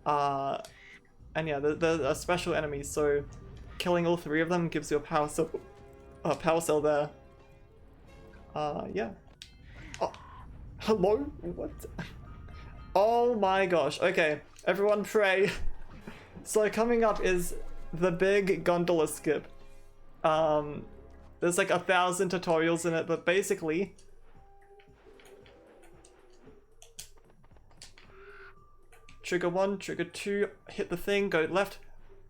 And yeah, they're special enemies, so killing all 3 of them gives you a power cell there. Yeah. Oh, hello? What? Oh my gosh, okay, everyone pray. So coming up is the big gondola skip. There's like 1,000 tutorials in it, but basically trigger 1, trigger 2, hit the thing, go left,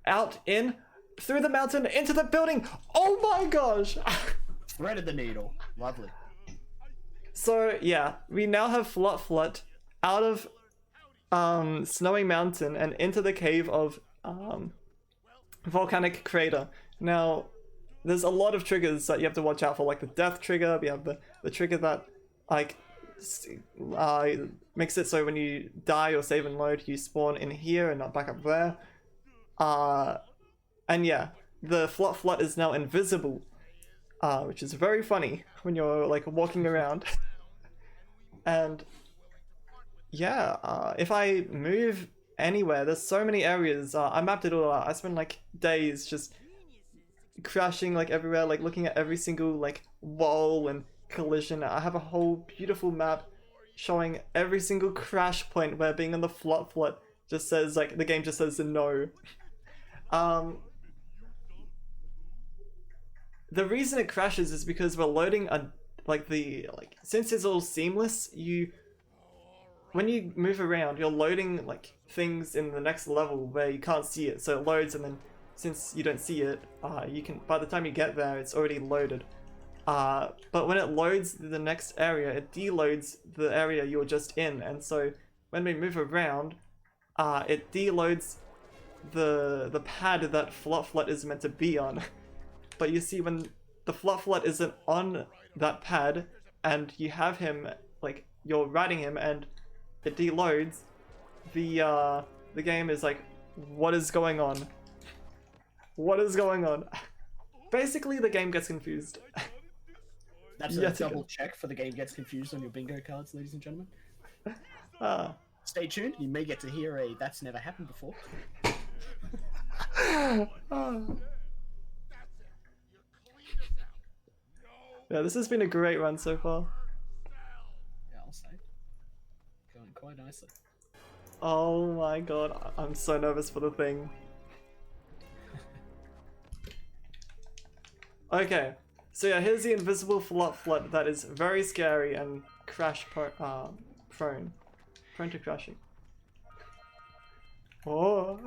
out, in, through the mountain, into the building. Oh my gosh! Threaded the needle. Lovely. So yeah, we now have Flot out of Snowy Mountain and into the cave of Volcanic Crater. Now, there's a lot of triggers that you have to watch out for, like the death trigger. We have the trigger that like makes it so when you die or save and load, you spawn in here and not back up there. And yeah, the Flot is now invisible, which is very funny when you're like walking around. And yeah, if I move anywhere, there's so many areas. I mapped it all out. I spent like days just crashing like everywhere, like looking at every single like wall and collision. I have a whole beautiful map showing every single crash point where being on the Flot just says like the game just says no. The reason it crashes is because we're loading since it's all seamless, when you move around, you're loading like things in the next level where you can't see it, so it loads, and then since you don't see it, you can, by the time you get there, it's already loaded. But when it loads the next area, it deloads the area you're just in, and so when we move around, it deloads the pad that Flot is meant to be on. But you see, when the Flot isn't on that pad, and you have him, like, you're riding him, and it deloads, the game is like, what is going on? What is going on? Basically, the game gets confused. That's a double check for the game gets confused on your bingo cards, ladies and gentlemen. Stay tuned, you may get to hear a "that's never happened before." Yeah, this has been a great run so far. Yeah, I'll say. Going quite nicely. Oh my god, I'm so nervous for the thing. Okay, so yeah, here's the invisible Flot that is very scary and crash prone to crashing. Oh.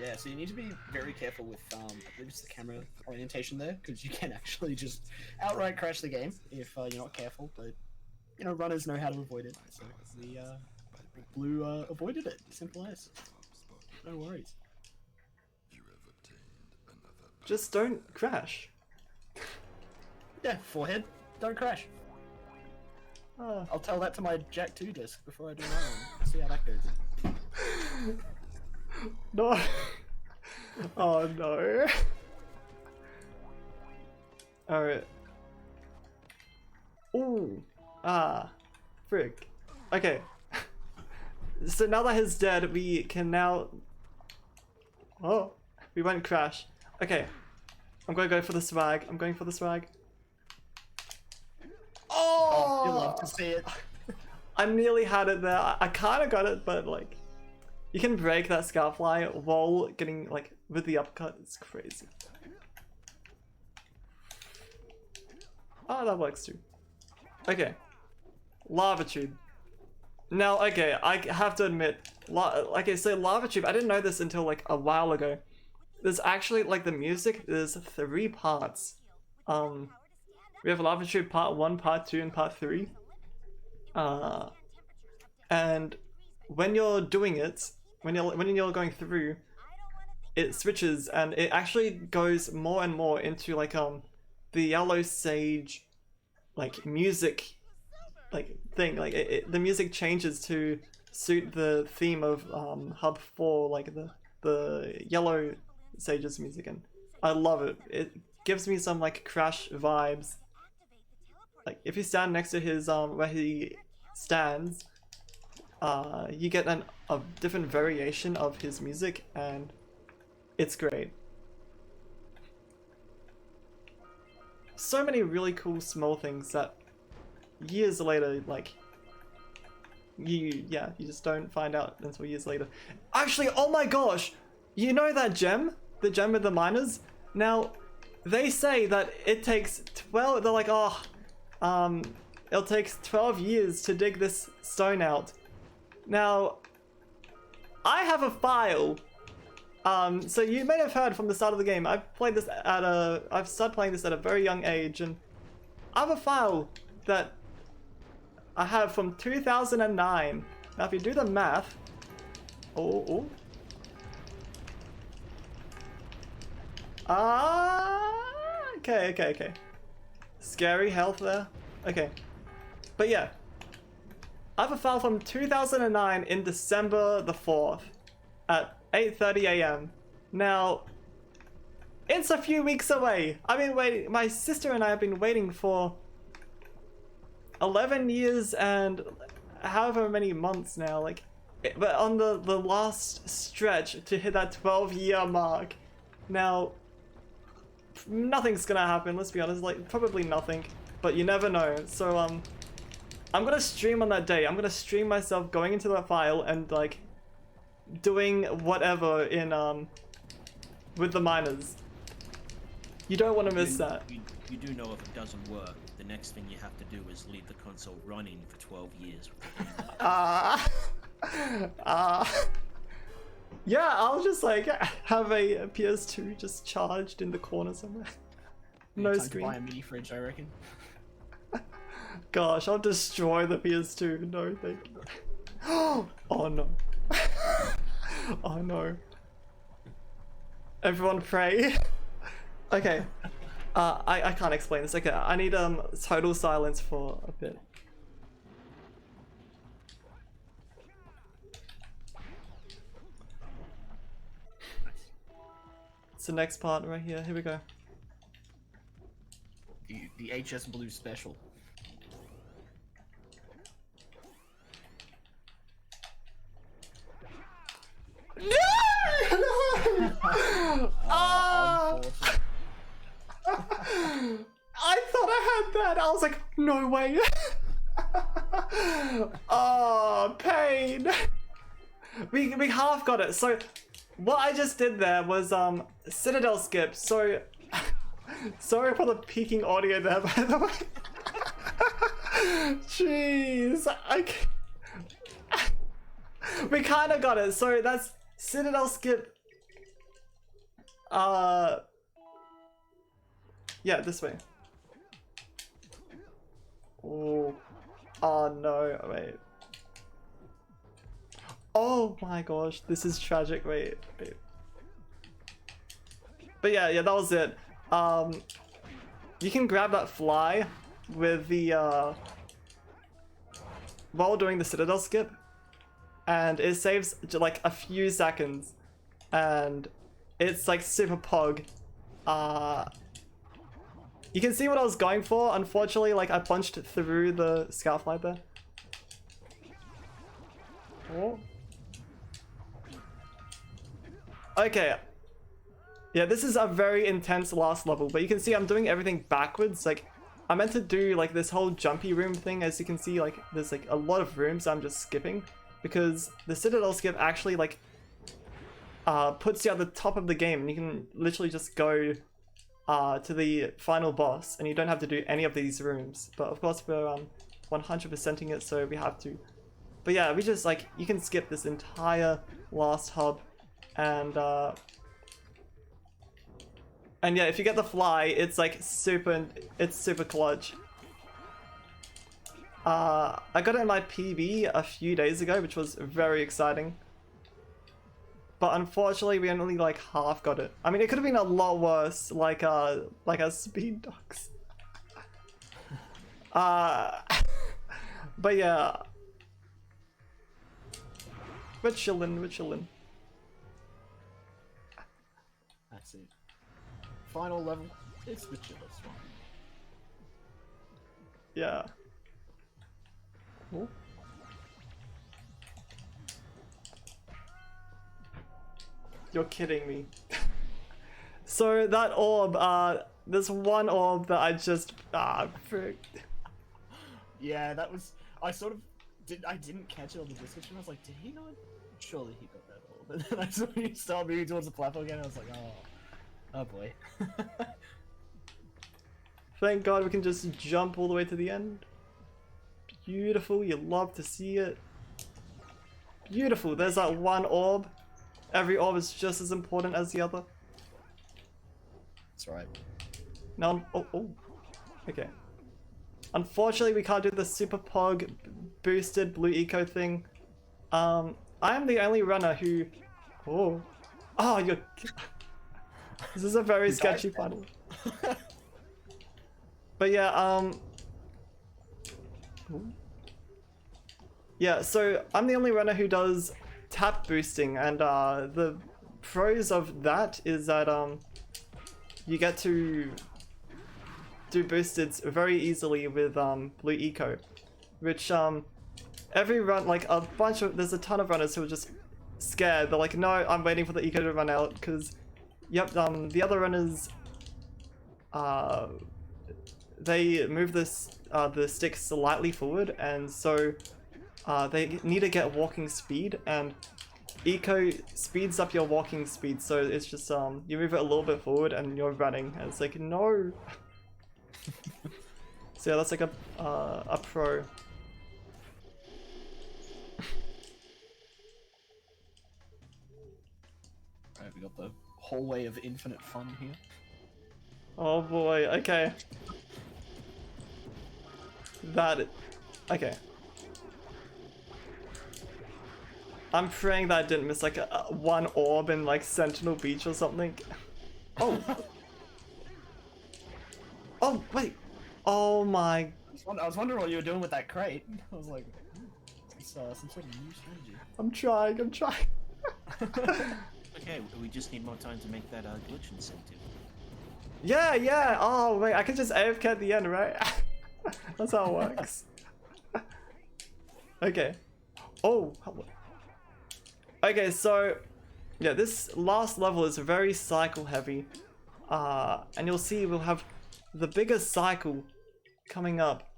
Yeah, so you need to be very careful with I believe it's the camera orientation there, because you can actually just outright crash the game if you're not careful. But you know, runners know how to avoid it. So the blue avoided it. Simple as. No worries. Just don't crash. Yeah, forehead, don't crash. Ah. I'll tell that to my Jack 2 disc before I do my own. See how that goes. No. Oh no. Alright. Ooh. Ah. Frick. Okay. So now that he's dead, we can now... Oh. We won't crash. Okay. I'm gonna go for the swag. I'm going for the swag. Oh! You love to see it. I nearly had it there. I kind of got it, but like... You can break that Scarfly while getting, like, with the upcut. It's crazy. Oh, that works too. Okay. Lava Tube. Now, okay, I have to admit, okay, so Lava Tube, I didn't know this until, like, a while ago. There's actually, like, the music, there's 3 parts. We have Lava Tube Part 1, Part 2, and Part 3. And when you're doing it, when you're going through, it switches and it actually goes more and more into like the Yellow Sage like music like thing. Like the music changes to suit the theme of Hub 4, like the Yellow Sage's music, and I love it. It gives me some like Crash vibes. Like if you stand next to his where he stands, you get a different variation of his music, and it's great. So many really cool small things that years later, like, you just don't find out until years later. Actually, oh my gosh! You know that gem? The gem with the miners? Now, they say that it takes 12, they're like, oh, it'll take 12 years to dig this stone out. Now, I have a file. So you may have heard from the start of the game, I've started playing this at a very young age, and I have a file that I have from 2009. Now, if you do the math, okay. Scary health there. Okay, but yeah. I have a file from 2009 in December the 4th at 8:30 AM. Now, it's a few weeks away. I've been waiting, my sister and I have been waiting for 11 years and however many months now, like, but on the last stretch to hit that 12-year mark. Now, nothing's gonna happen, let's be honest, like, probably nothing, but you never know. So, I'm gonna stream on that day. I'm gonna stream myself going into that file and like doing whatever in with the miners. You don't want to miss that. You do know if it doesn't work, the next thing you have to do is leave the console running for 12 years. Yeah, I'll just like have a PS2 just charged in the corner somewhere. No Time screen. to buy a mini fridge, I reckon. Gosh, I'll destroy the PS2. No, thank you. Oh no. Oh no. Everyone pray. Okay. I can't explain this. Okay, I need total silence for a bit. It's the next part right here. Here we go. The hsblue special. No! I thought I had that. I was like, no way. Oh, pain. We half got it. So what I just did there was Citadel skip. So sorry for the peaking audio there, by the way. Jeez, we kind of got it. So that's Citadel skip. Yeah, this way. Oh no, wait. Oh my gosh, this is tragic. Wait. But yeah, that was it. You can grab that fly with the while doing the Citadel skip, and it saves like a few seconds, and it's like super pog. You can see what I was going for. Unfortunately, like I punched through the scout fly there. Oh. Okay. Yeah, this is a very intense last level, but you can see I'm doing everything backwards. Like, I meant to do like this whole jumpy room thing. As you can see, like there's like a lot of rooms I'm just skipping because the Citadel skip actually like puts you at the top of the game, and you can literally just go to the final boss, and you don't have to do any of these rooms. But of course we're 100%ing it, so we have to. But yeah, we just like, you can skip this entire last hub, and yeah, if you get the fly, it's like super clutch. I got it in my PB a few days ago, which was very exciting. But unfortunately, we only like half got it. I mean, it could have been a lot worse, like a speed dogs. But yeah, we're chillin'. That's it. Final level. It's the chillest one. Yeah. Oh. You're kidding me. So that orb, there's one orb that I just, frick. Yeah, that was, I didn't catch it on the description. I was like, did he not? Surely he got that orb. And then I saw you start moving towards the platform again. I was like, oh boy. Thank God we can just jump all the way to the end. Beautiful, you love to see it. Beautiful, there's that one orb. Every orb is just as important as the other. That's right. Now, oh. Okay. Unfortunately, we can't do the super pog boosted blue eco thing. I am the only runner who... Oh, you're... This is a very sketchy final. But yeah, yeah, so I'm the only runner who does tap boosting, and the pros of that is that you get to do boosteds very easily with blue eco, which every run, like there's a ton of runners who are just scared. They're like, no, I'm waiting for the eco to run out, because the other runners they move the stick slightly forward, and so they need to get walking speed, and eco speeds up your walking speed, so it's just you move it a little bit forward and you're running, and it's like, no. So yeah, that's like a pro. Alright, we got the hallway of infinite fun here. Oh boy, okay. Okay. I'm praying that I didn't miss like one orb in like Sentinel Beach or something. Oh. Oh, wait. Oh my. I was wondering what you were doing with that crate. I was like, it's some sort of new strategy. I'm trying. Okay, we just need more time to make that glitch incentive. Yeah. Oh, wait, I can just AFK at the end, right? That's how it works. Okay. Oh, hello. Okay, so yeah, this last level is very cycle heavy, and you'll see we'll have the biggest cycle coming up.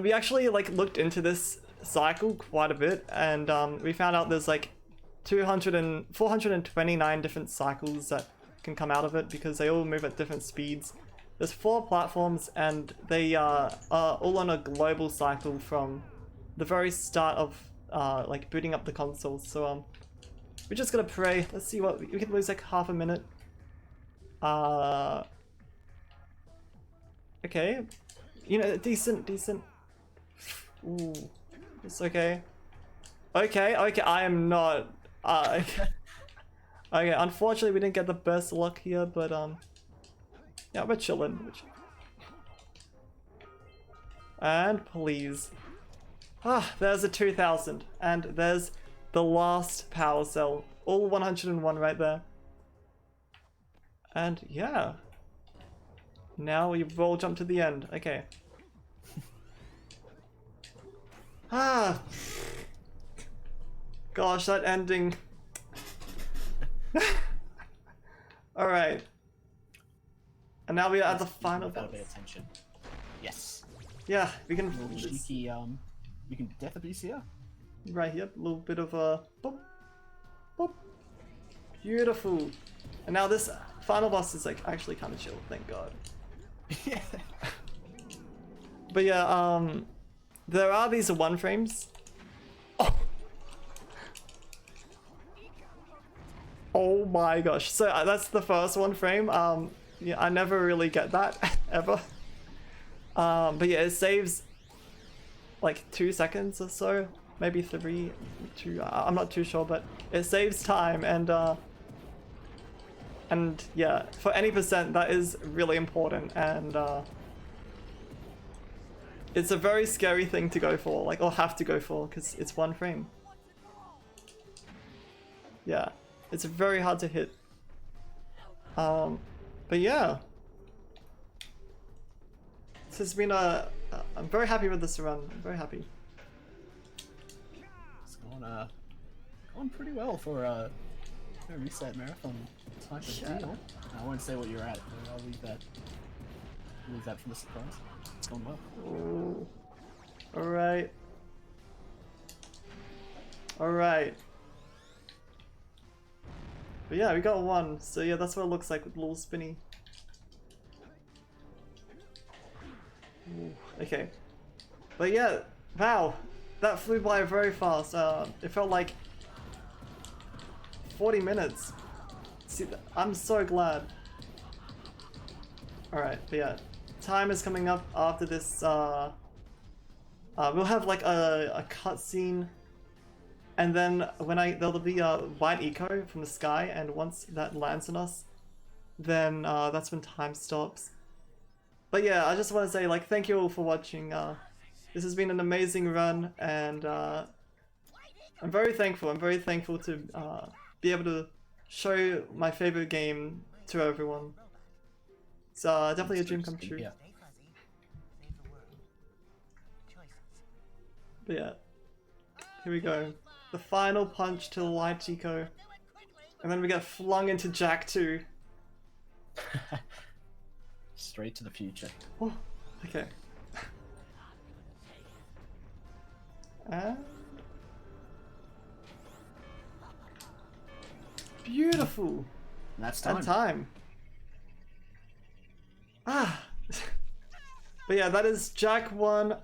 We actually like looked into this cycle quite a bit, and we found out there's like 429 different cycles that can come out of it, because they all move at different speeds. There's 4 platforms, and they are all on a global cycle from the very start of like booting up the consoles. So we're just gonna pray. Let's see what we can lose like half a minute. Okay, you know, decent. Ooh, it's okay. Okay. I am not Okay. Okay, unfortunately we didn't get the best luck here, but yeah, we're chilling. And please. Ah, there's a 2000, and there's the last power cell. All 101 right there. And yeah. Now we've all jumped to the end. Okay. Ah. Gosh, that ending. Alright. And now we are at the final boss. A bit of attention. Yes. Yeah, we can. Little cheeky, we can death a beast here. Right here, a little bit of a boop, boop. Beautiful. And now this final boss is like actually kind of chill, thank God. Yeah. But yeah, there are these 1 frames. Oh. Oh my gosh. So that's the first 1 frame. Yeah, I never really get that ever. But yeah, it saves like 2 seconds or so, maybe 3, 2. I'm not too sure, but it saves time, and yeah, for any percent that is really important, and it's a very scary thing to go for, like, or have to go for, because it's 1 frame. Yeah, it's very hard to hit. But yeah, this has been I'm very happy with this run. I'm very happy. It's going pretty well for a reset marathon type of deal. I won't say what you're at, but I'll leave that for the surprise. It's going well. Ooh. Alright. Alright. But yeah, we got 1. So yeah, that's what it looks like with little spinny. Ooh, okay. But yeah, wow. That flew by very fast. It felt like 40 minutes. See, I'm so glad. Alright, but yeah. Time is coming up after this. We'll have like a cutscene. And then there'll be a white echo from the sky, and once that lands on us, then that's when time stops. But yeah, I just want to say, like, thank you all for watching. This has been an amazing run, and I'm very thankful. I'm very thankful to be able to show my favorite game to everyone. It's definitely a dream come true. Yeah. But yeah, here we go. The final punch to the light eco. And then we get flung into Jak 2. Straight to the future. Oh, okay. And beautiful. And that's time. And time. Ah. But yeah, that is Jak 1,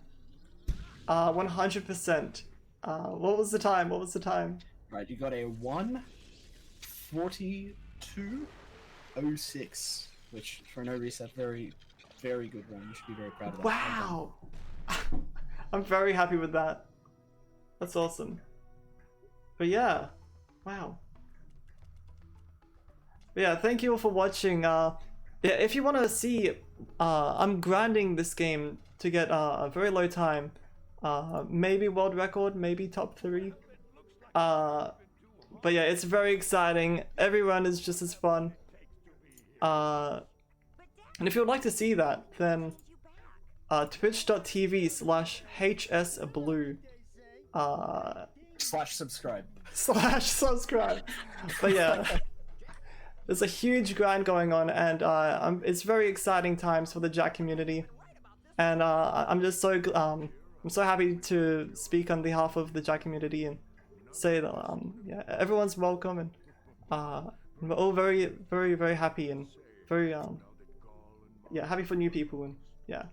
100%. What was the time? What was the time? Right, you got a 1:42:06, which for no reset, very, very good run. You should be very proud of that. Wow! I'm very happy with that. That's awesome. But yeah, wow. But yeah, thank you all for watching. Yeah, if you want to see, I'm grinding this game to get a very low time. Maybe world record, maybe top 3. But yeah, it's very exciting. Every run is just as fun. And if you would like to see that, then twitch.tv/hsblue /subscribe. /subscribe. But yeah, there's a huge grind going on, and it's very exciting times for the Jak community. And I'm just so I'm so happy to speak on behalf of the Jak community and say that yeah, everyone's welcome, and we're all very, very, very happy, and very yeah, happy for new people, and yeah.